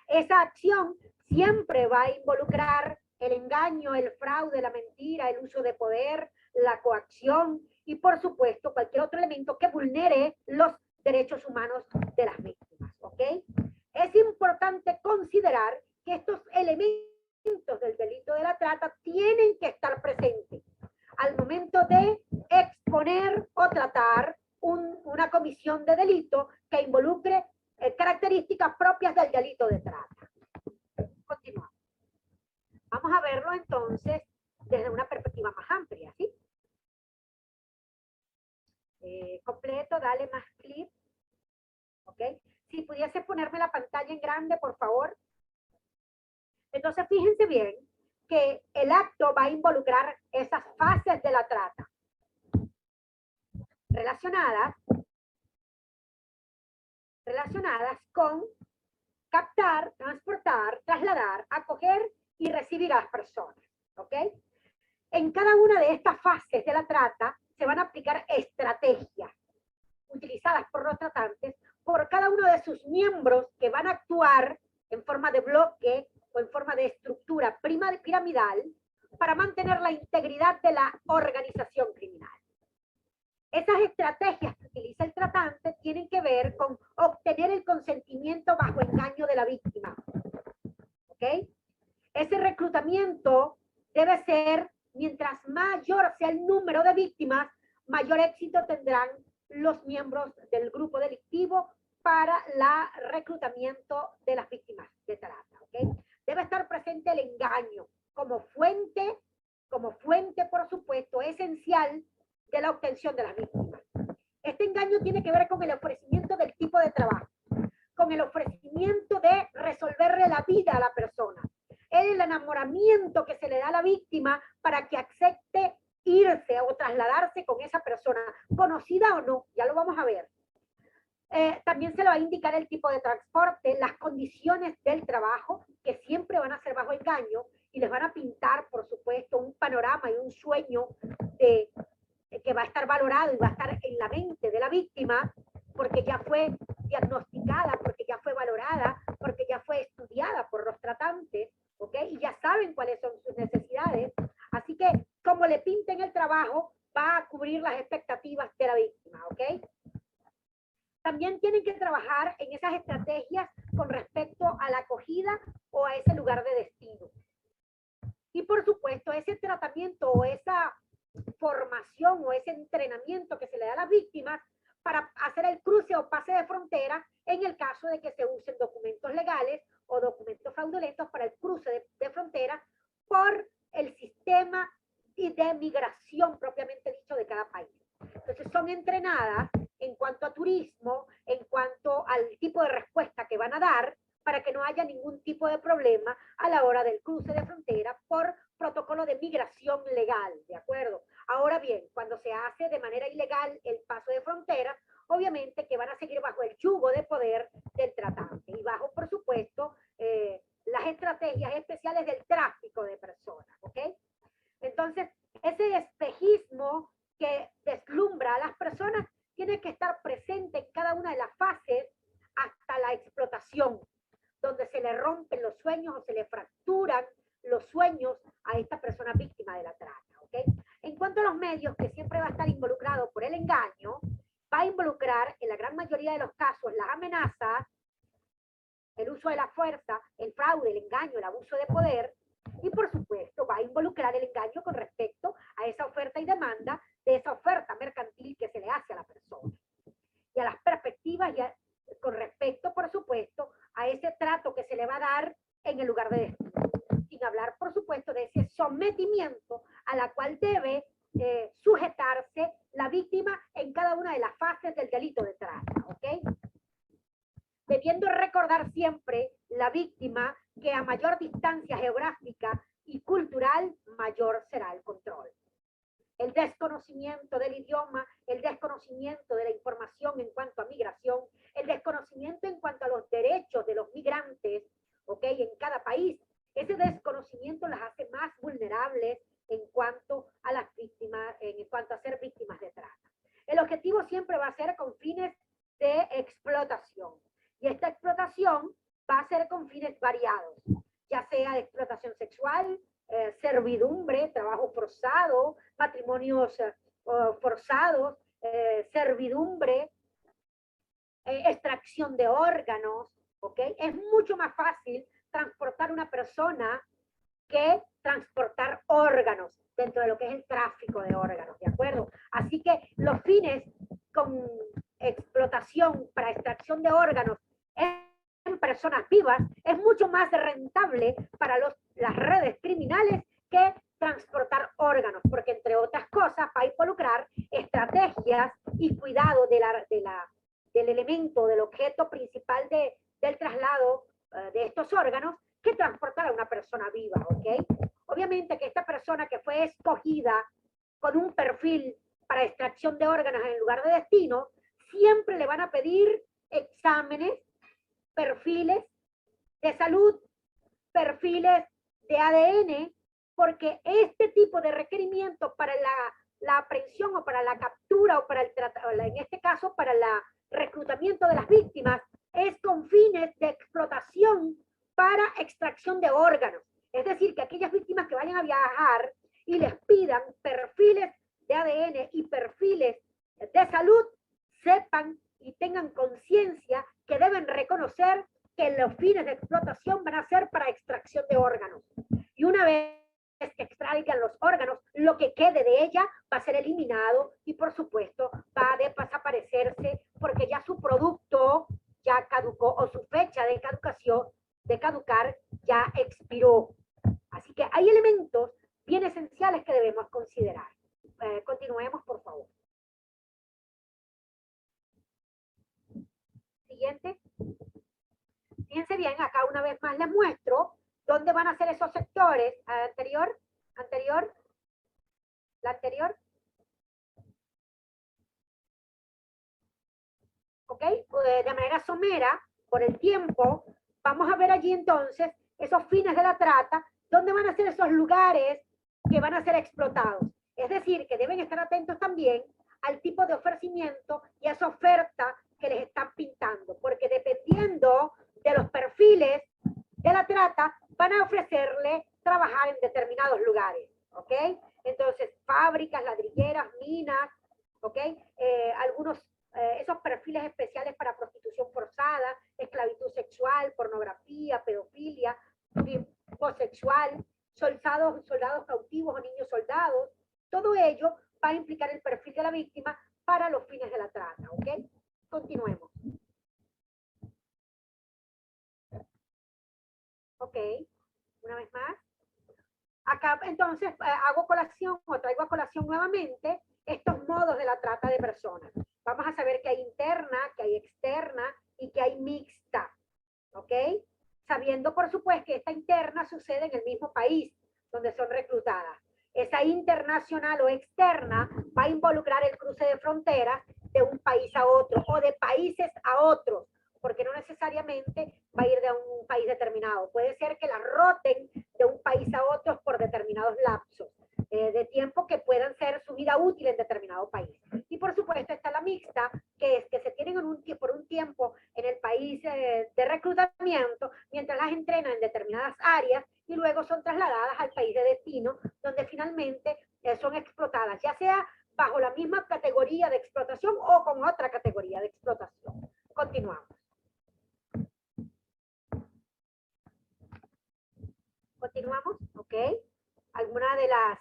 Esa acción siempre va a involucrar el engaño, el fraude, la mentira, el uso de poder, la coacción y, por supuesto, cualquier otro elemento que vulnere los derechos humanos de las víctimas, ¿ok? Es importante considerar que estos elementos del delito de la trata tienen que estar presentes al momento de exponer o tratar una comisión de delito que involucre características propias del delito de trata. Continuamos. Vamos a verlo entonces desde una perspectiva más amplia, ¿sí? Completo, dale más clic. ¿Ok? Si pudiese ponerme la pantalla en grande, por favor. Entonces, fíjense bien que el acto va a involucrar esas fases de la trata relacionadas con captar, transportar, trasladar, acoger y recibir a las personas. ¿Ok? En cada una de estas fases de la trata se van a aplicar estrategias utilizadas por los tratantes por cada uno de sus miembros que van a actuar en forma de bloque o en forma de estructura piramidal para mantener la integridad de la organización criminal. Esas estrategias que utiliza el tratante tienen que ver con obtener el consentimiento bajo engaño de la víctima. ¿Ok? Ese reclutamiento debe ser, mientras mayor sea el número de víctimas, mayor éxito tendrán los miembros del grupo delictivo para el reclutamiento de las víctimas de trata. ¿Okay? Debe estar presente el engaño como fuente, por supuesto, esencial de la obtención de las víctimas. Este engaño tiene que ver con el ofrecimiento del tipo de trabajo, con el ofrecimiento de resolverle la vida a la persona, el enamoramiento que se le da a la víctima para que acepte irse o trasladarse con esa persona, conocida o no, ya lo vamos a ver. También se le va a indicar el tipo de transporte, las condiciones del trabajo, que siempre van a ser bajo engaño, y les van a pintar, por supuesto, un panorama y un sueño que va a estar valorado y va a estar en la mente de la víctima, porque ya fue diagnosticada, porque ya fue valorada, porque ya fue estudiada estudiada por los tratantes, ¿ok? Y ya saben cuáles son sus necesidades. Así que, como le pinten el trabajo, va a cubrir las expectativas de la víctima, ¿ok? También tienen que trabajar en esas estrategias con respecto a la acogida o a ese lugar de destino. Y por supuesto, ese tratamiento o esa formación o ese entrenamiento que se le da a las víctimas para hacer el cruce o pase de frontera en el caso de que se usen documentos legales o documentos fraudulentos para el cruce de frontera por el sistema de migración propiamente dicho de cada país. Entonces son entrenadas en cuanto a turismo, en cuanto al tipo de respuesta que van a dar para que no haya ningún tipo de problema a la hora del cruce de frontera por protocolo de migración legal, ¿de acuerdo? Ahora bien, cuando se hace de manera ilegal el paso de frontera, obviamente que van a seguir bajo el yugo de poder del tratante y bajo, por supuesto, las estrategias especiales del tráfico de personas, ¿ok? Entonces, ese espejismo que deslumbra a las personas tiene que estar presente en cada una de las fases hasta la explotación, donde se le rompen los sueños o se le fracturan los sueños a esta persona víctima de la trata, ¿ok? En cuanto a los medios, que siempre va a estar involucrado por el engaño, va a involucrar en la gran mayoría de los casos las amenazas, el uso de la fuerza, el fraude, el engaño, el abuso de poder, y por supuesto va a involucrar el engaño con respecto a esa oferta y demanda de esa oferta mercantil que se le hace a la persona. Y a las perspectivas ya con respecto, por supuesto, a ese trato que se le va a dar en el lugar de destino. Sin hablar, por supuesto, de ese sometimiento a la cual debe sujetarse la víctima en cada una de las fases del delito de trata, ¿ok? Debiendo recordar siempre la víctima que a mayor distancia geográfica y cultural, mayor será el control. El desconocimiento del idioma, el desconocimiento de la información en cuanto a migración, el desconocimiento en cuanto a los derechos de los migrantes, ¿ok? En cada país, ese desconocimiento las hace más vulnerables en cuanto a las víctimas, en cuanto a ser víctimas de trata. El objetivo siempre va a ser con fines de explotación. Y esta explotación va a ser con fines variados, ya sea de explotación sexual, servidumbre, trabajo forzado, matrimonios forzados, servidumbre, extracción de órganos, ¿ok? Es mucho más fácil transportar una persona que transportar órganos dentro de lo que es el tráfico de órganos, ¿de acuerdo? Así que los fines con explotación para extracción de órganos en personas vivas es mucho más rentable para las redes criminales que transportar órganos, porque entre otras cosas va a involucrar estrategias y cuidado del elemento, del objeto principal del traslado de estos órganos que transportar a una persona viva, ¿ok? Obviamente que esta persona que fue escogida con un perfil para extracción de órganos en el lugar de destino, siempre le van a pedir exámenes, perfiles de salud, perfiles de ADN, porque este tipo de requerimiento para la aprehensión o para la captura o para en este caso para el reclutamiento de las víctimas es con fines de explotación para extracción de órganos. Es decir, que aquellas víctimas que vayan a viajar y les pidan perfiles de ADN y perfiles de salud, sepan y tengan conciencia que deben reconocer que los fines de explotación van a ser para extracción de órganos. Y una vez que extraigan los órganos, lo que quede de ella va a ser eliminado y por supuesto va a desaparecerse porque ya su producto ya caducó o su fecha de caducar ya expiró. Así que hay elementos bien esenciales que debemos considerar. Continuemos, por favor. Siguiente. Fíjense bien, acá una vez más les muestro dónde van a ser esos sectores. La anterior. ¿Ok? De manera somera, por el tiempo, vamos a ver allí entonces esos fines de la trata, dónde van a ser esos lugares que van a ser explotados. Es decir, que deben estar atentos también al tipo de ofrecimiento y a esa oferta que les están pintando, porque dependiendo de los perfiles de van a ofrecerle trabajar en determinados lugares, ¿ok? Entonces, fábricas, ladrilleras, minas, ¿ok? Esos perfiles especiales para prostitución forzada, esclavitud sexual, pornografía, pedofilia, turismo sexual, soldados cautivos o niños soldados, todo ello va a implicar el perfil de la víctima para los fines de la trata, ¿ok? Continuemos. Ok, una vez más. Acá entonces hago colación o traigo a colación nuevamente estos modos de la trata de personas. Vamos a saber que hay interna, que hay externa y que hay mixta, ¿ok? Sabiendo, por supuesto, que esta interna sucede en el mismo país donde son reclutadas. Esa internacional o externa va a involucrar el cruce de fronteras de un país a otro o de países a otros, porque no necesariamente va a ir de un país determinado. Puede ser que la roten de un país a otro por determinados lapsos de tiempo que puedan ser su vida útil en determinado país. Y por supuesto está la mixta, que es que se tienen por un tiempo en el país de reclutamiento, mientras las entrenan en determinadas áreas y luego son trasladadas al país de destino, donde finalmente son explotadas, ya sea bajo la misma categoría de explotación o con otra categoría de explotación. Continuamos. Continuamos, ¿ok? Algunas de las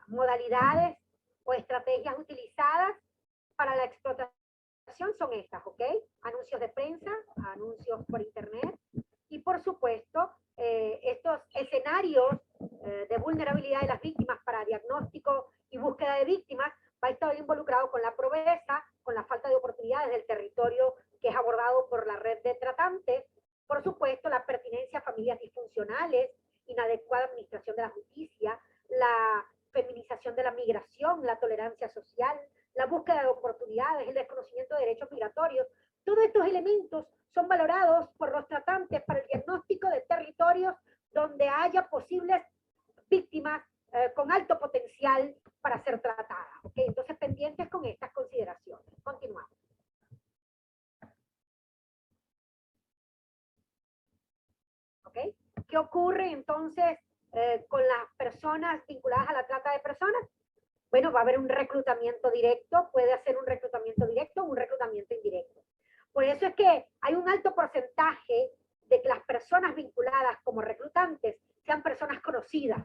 modalidades o estrategias utilizadas para la explotación son estas, ¿ok? Anuncios de prensa, anuncios por internet y por supuesto estos escenarios de vulnerabilidad de las víctimas para diagnóstico y búsqueda de víctimas va a estar involucrado con la pobreza, con la falta de oportunidades del territorio que es abordado por la red de tratantes, por supuesto la pertinencia a familias disfuncionales, inadecuada administración de la justicia, la feminización de la migración, la tolerancia social, la búsqueda de oportunidades, el desconocimiento de derechos migratorios. Todos estos elementos son valorados por los tratantes para el diagnóstico de territorios donde haya posibles víctimas con alto potencial para ser tratadas. ¿Okay? Entonces, pendientes con estas consideraciones. Continuamos. ¿Okay? ¿Qué ocurre entonces con las personas vinculadas a la trata de personas? Bueno, va a haber un reclutamiento directo, puede hacer un reclutamiento directo o un reclutamiento indirecto. Por eso es que hay un alto porcentaje de que las personas vinculadas como reclutantes sean personas conocidas,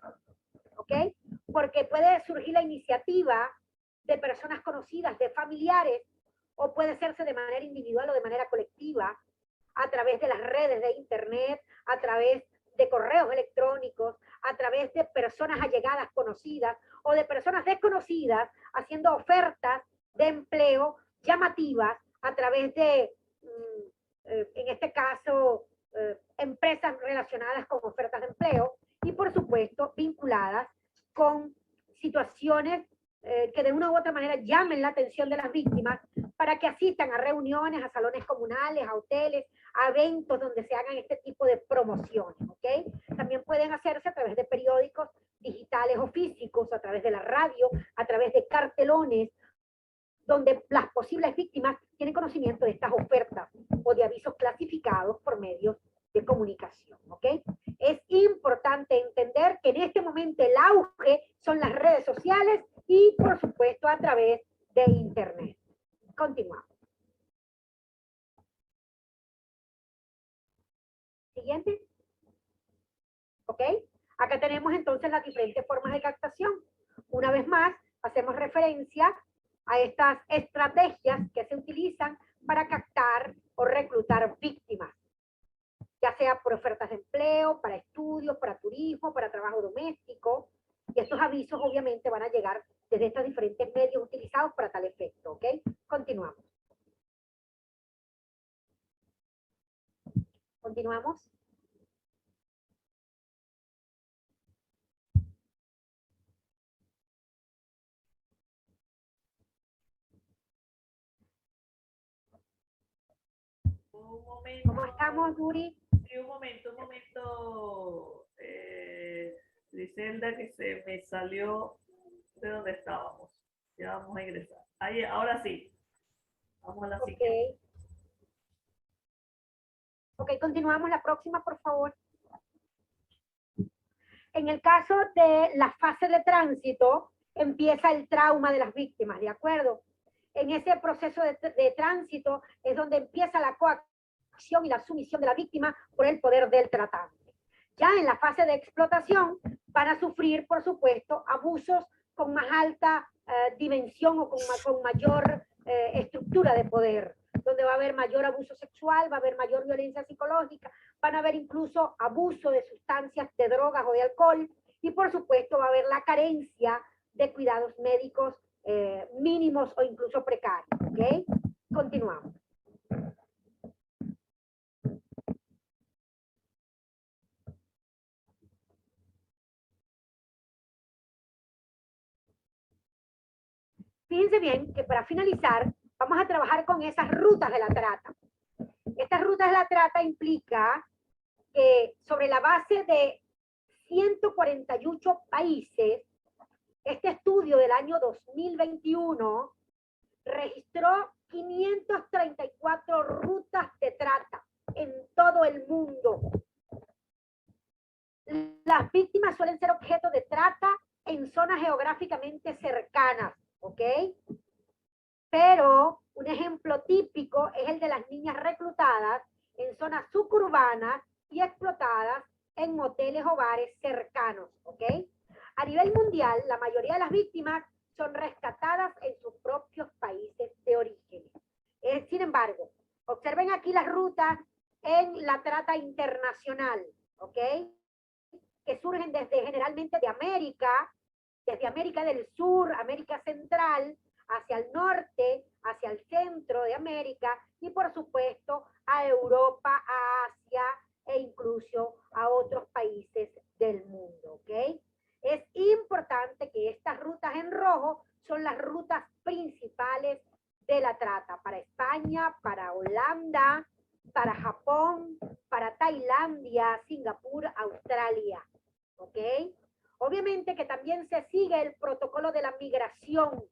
¿ok? Porque puede surgir la iniciativa de personas conocidas, de familiares, o puede hacerse de manera individual o de manera colectiva, a través de las redes de internet, a través de correos electrónicos, a través de personas allegadas conocidas o de personas desconocidas haciendo ofertas de empleo llamativas a través de, en este caso, empresas relacionadas con ofertas de empleo y, por supuesto, vinculadas con situaciones que de una u otra manera llamen la atención de las víctimas para que asistan a reuniones, a salones comunales, a hoteles, a eventos donde se hagan este tipo de promociones, ¿ok? También pueden hacerse a través de periódicos digitales o físicos, a través de la radio, a través de cartelones, donde las posibles víctimas tienen conocimiento de estas ofertas o de avisos clasificados por medios de comunicación, ¿ok? Es importante entender que en este momento el auge son las redes sociales y, por supuesto, a través de internet. Continuamos. Siguiente. ¿Ok? Acá tenemos entonces las diferentes formas de captación. Una vez más, hacemos referencia a estas estrategias que se utilizan para captar o reclutar víctimas, ya sea por ofertas de empleo, para estudios, para turismo, para trabajo doméstico. Y estos avisos obviamente van a llegar desde estos diferentes medios utilizados para tal efecto. ¿Ok? Continuamos. Continuamos. Un momento. ¿Cómo estamos, Duri? Sí, un momento. Griselda, que se me salió de donde estábamos. Ya vamos a ingresar. Ahí, ahora sí. Vamos a la siguiente. Ok, continuamos la próxima, por favor. En el caso de la fase de tránsito, empieza el trauma de las víctimas, ¿de acuerdo? En ese proceso de tránsito es donde empieza la coacción y la sumisión de la víctima por el poder del tratante. Ya en la fase de explotación van a sufrir, por supuesto, abusos con más alta dimensión o con mayor estructura de poder, donde va a haber mayor abuso sexual, va a haber mayor violencia psicológica, van a haber incluso abuso de sustancias, de drogas o de alcohol, y por supuesto va a haber la carencia de cuidados médicos mínimos o incluso precarios. ¿Ok? Continuamos. Fíjense bien que para finalizar vamos a trabajar con esas rutas de la trata. Estas rutas de la trata implica que sobre la base de 148 países, este estudio del año 2021 registró 534 rutas de trata en todo el mundo. Las víctimas suelen ser objeto de trata en zonas geográficamente cercanas, ¿ok? Pero un ejemplo típico es el de las niñas reclutadas en zonas suburbanas y explotadas en moteles o bares cercanos, ¿ok? A nivel mundial, la mayoría de las víctimas son rescatadas en sus propios países de origen. Sin embargo, observen aquí las rutas en la trata internacional, ¿ok? Que surgen generalmente desde América del Sur, América Central, hacia el norte, hacia el centro de América y por supuesto a Europa, a Asia e incluso a otros países del mundo, ¿ok? Es importante que estas rutas en rojo son las rutas principales de la trata para España, para Holanda, para Japón, para Tailandia, Singapur, Australia, ¿ok? Obviamente que también se sigue el protocolo de la migración.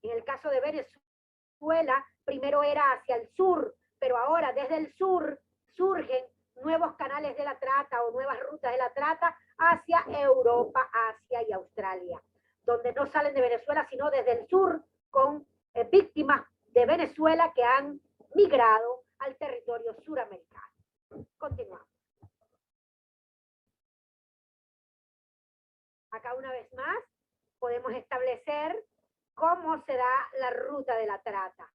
En el caso de Venezuela, primero era hacia el sur, pero ahora desde el sur surgen nuevos canales de la trata o nuevas rutas de la trata hacia Europa, Asia y Australia, donde no salen de Venezuela, sino desde el sur con víctimas de Venezuela que han migrado al territorio suramericano. Continuamos. Acá una vez más podemos establecer cómo se da la ruta de la trata,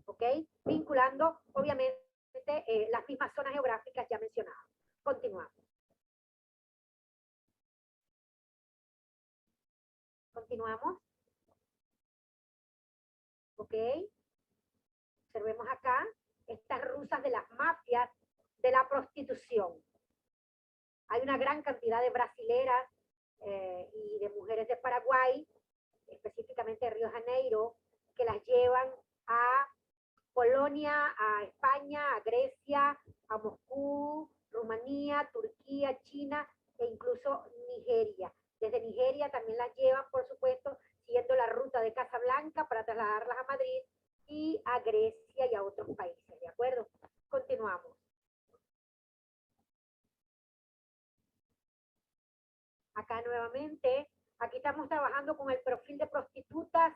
¿ok? Vinculando, obviamente, las mismas zonas geográficas ya mencionadas. Continuamos. Continuamos. ¿Ok? Observemos acá estas rusas de las mafias de la prostitución. Hay una gran cantidad de brasileras y de mujeres de Paraguay, específicamente de Río de Janeiro, que las llevan a Polonia, a España, a Grecia, a Moscú, Rumanía, Turquía, China e incluso Nigeria. Desde Nigeria también las llevan, por supuesto, siguiendo la ruta de Casablanca para trasladarlas a Madrid y a Grecia y a otros países, ¿de acuerdo? Continuamos. Acá nuevamente, aquí estamos trabajando con el perfil de prostitutas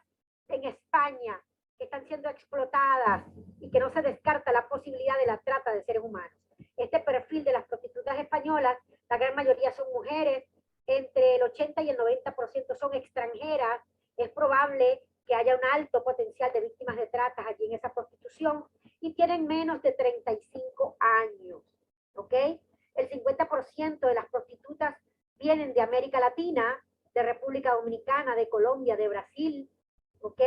en España, que están siendo explotadas y que no se descarta la posibilidad de la trata de seres humanos. Este perfil de las prostitutas españolas, la gran mayoría son mujeres, entre el 80 y el 90% son extranjeras, es probable que haya un alto potencial de víctimas de trata allí en esa prostitución y tienen menos de 35 años, ¿ok? El 50% de las prostitutas vienen de América Latina, de República Dominicana, de Colombia, de Brasil, ¿ok?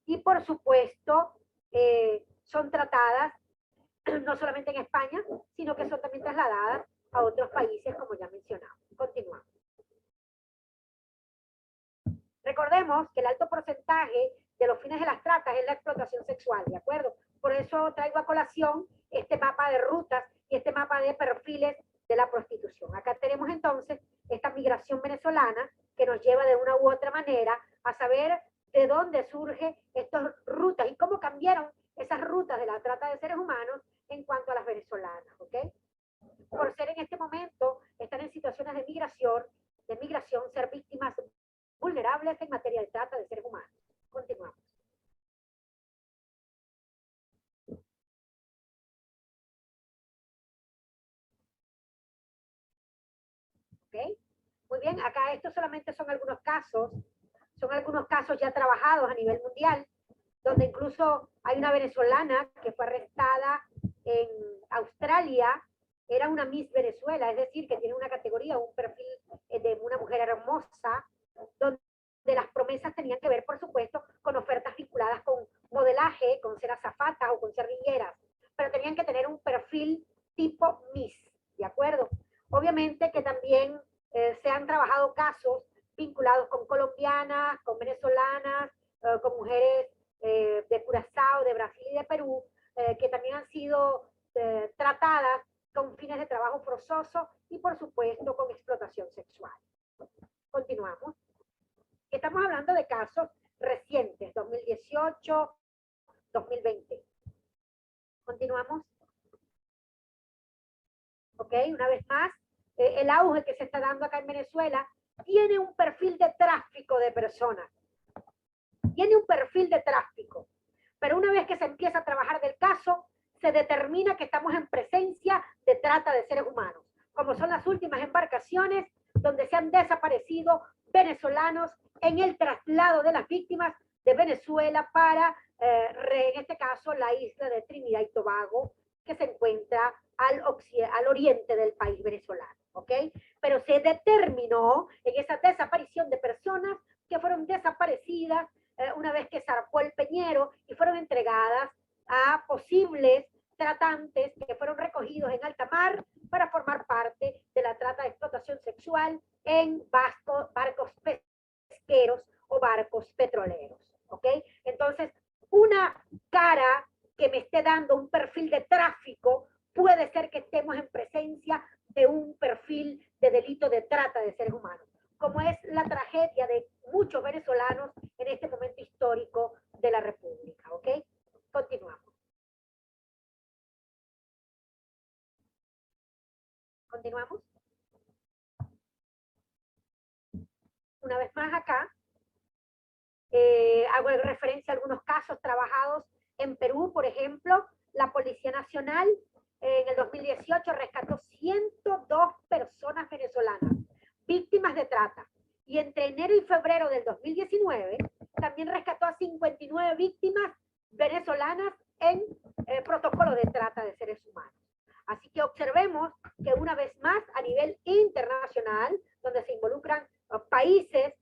Y por supuesto, son tratadas no solamente en España, sino que son también trasladadas a otros países, como ya mencionamos. Continuamos. Recordemos que el alto porcentaje de los fines de las tratas es la explotación sexual, ¿de acuerdo? Por eso traigo a colación este mapa de rutas y este mapa de perfiles de la prostitución. Acá tenemos entonces esta migración venezolana que nos lleva de una u otra manera a saber de dónde surgen estas rutas y cómo cambiaron esas rutas de la trata de seres humanos en cuanto a las venezolanas, ¿ok? Por ser en este momento están en situaciones de migración, ser víctimas vulnerables en materia de trata de seres humanos. Continuamos. ¿Ok? Muy bien, acá estos solamente son algunos casos ya trabajados a nivel mundial, donde incluso hay una venezolana que fue arrestada en Australia, era una Miss Venezuela, es decir, que tiene una categoría, un perfil de una mujer hermosa, donde las promesas tenían que ver, por supuesto, con ofertas vinculadas con modelaje, con ser azafatas o con ser niñeras, pero tenían que tener un perfil tipo Miss, ¿de acuerdo? Obviamente que también se han trabajado casos vinculados con colombianas, con venezolanas, con mujeres de Curazao, de Brasil y de Perú, que también han sido tratadas con fines de trabajo forzoso y, por supuesto, con explotación sexual. Continuamos. Estamos hablando de casos recientes, 2018, 2020. Continuamos. Ok, una vez más, el auge que se está dando acá en Venezuela tiene un perfil de tráfico de personas. Tiene un perfil de tráfico. Pero una vez que se empieza a trabajar del caso, se determina que estamos en presencia de trata de seres humanos, como son las últimas embarcaciones donde se han desaparecido venezolanos en el traslado de las víctimas de Venezuela para, en este caso, la isla de Trinidad y Tobago, que se encuentra al oriente del país venezolano, ¿ok? Pero se determinó en esa desaparición de personas que fueron desaparecidas una vez que zarpó el peñero y fueron entregadas a posibles tratantes que fueron recogidos en alta mar para formar parte de la trata de explotación sexual en barcos pesqueros o barcos petroleros, ¿ok? Entonces, una cara que me esté dando un perfil de tráfico, puede ser que estemos en presencia de un perfil de delito de trata de seres humanos, como es la tragedia de muchos venezolanos en este momento histórico de la República, ¿ok? Continuamos. Continuamos. Una vez más acá, hago referencia a algunos casos trabajados en Perú, por ejemplo, la Policía Nacional en el 2018 rescató 102 personas venezolanas víctimas de trata. Y entre enero y febrero del 2019 también rescató a 59 víctimas venezolanas en protocolo de trata de seres humanos. Así que observemos que una vez más a nivel internacional, donde se involucran países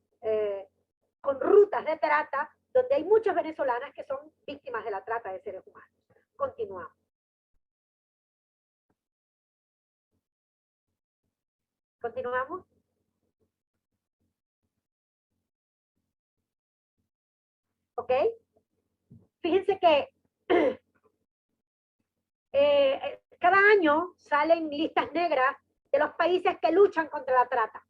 con rutas de trata, donde hay muchas venezolanas que son víctimas de la trata de seres humanos. Continuamos. Continuamos. ¿Ok? Fíjense que cada año salen listas negras de los países que luchan contra la trata.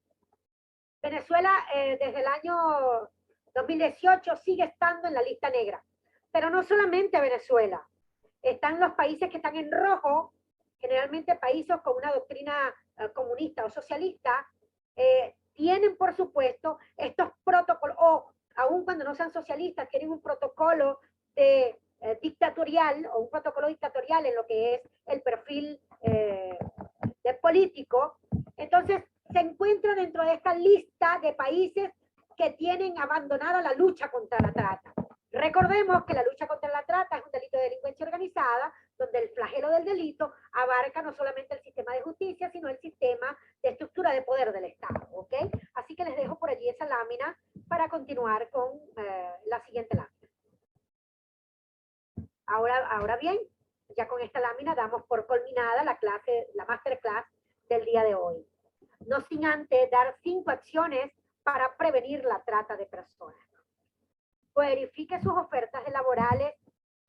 Venezuela desde el año 2018 sigue estando en la lista negra. Pero no solamente Venezuela. Están los países que están en rojo, generalmente países con una doctrina comunista o socialista, tienen por supuesto estos protocolos, o aun cuando no sean socialistas, tienen un protocolo de dictatorial o un protocolo dictatorial en lo que es el perfil de político. Entonces se encuentra dentro de esta lista de países que tienen abandonada la lucha contra la trata. Recordemos que la lucha contra la trata es un delito de delincuencia organizada, donde el flagelo del delito abarca no solamente el sistema de justicia, sino el sistema de estructura de poder del Estado, ¿ok? Así que les dejo por allí esa lámina para continuar con la siguiente lámina. Ahora bien, ya con esta lámina damos por culminada la clase, la masterclass del día de hoy. No sin antes dar 5 acciones para prevenir la trata de personas. Verifique sus ofertas laborales,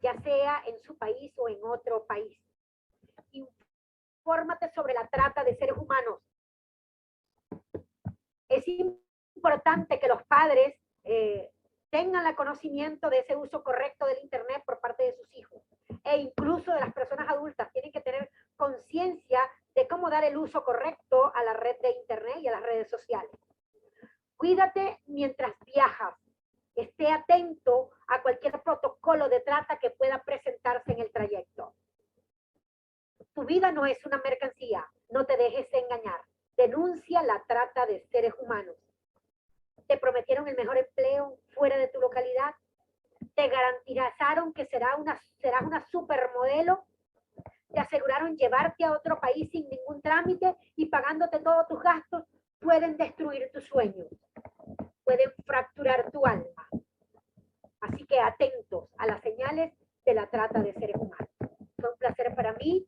ya sea en su país o en otro país. Infórmate sobre la trata de seres humanos. Es importante que los padres tengan el conocimiento de ese uso correcto del Internet por parte de sus hijos. E incluso de las personas adultas tienen que tener conciencia de cómo dar el uso correcto a la red de internet y a las redes sociales. Cuídate mientras viajas. Esté atento a cualquier protocolo de trata que pueda presentarse en el trayecto. Tu vida no es una mercancía. No te dejes engañar. Denuncia la trata de seres humanos. Te prometieron el mejor empleo fuera de tu localidad. Te garantizaron que serás una supermodelo. Te aseguraron llevarte a otro país sin ningún trámite y pagándote todos tus gastos. Pueden destruir tus sueños. Pueden fracturar tu alma. Así que atentos a las señales de la trata de seres humanos. Fue un placer para mí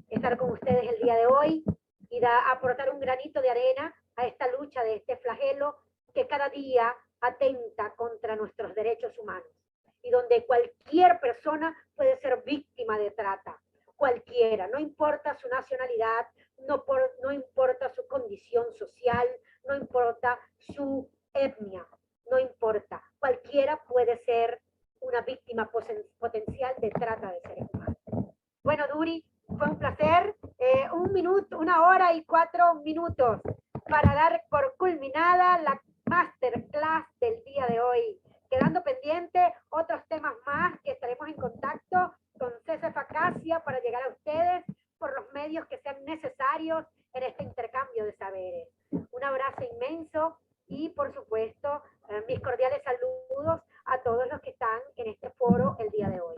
estar con ustedes el día de hoy y aportar un granito de arena a esta lucha de este flagelo que cada día atenta contra nuestros derechos humanos y donde cualquier persona puede ser víctima de trata. Cualquiera, no importa su nacionalidad, no importa su condición social, no importa su etnia, no importa. Cualquiera puede ser una víctima potencial de trata de seres humanos. Bueno, Duri, fue un placer. 1 minuto, 1 hora y 4 minutos para dar por culminada la masterclass del día de hoy. Quedando pendiente otros temas más que estaremos en contacto con CESEF Acacia para llegar a ustedes por los medios que sean necesarios en este intercambio de saberes. Un abrazo inmenso y, por supuesto, mis cordiales saludos a todos los que están en este foro el día de hoy.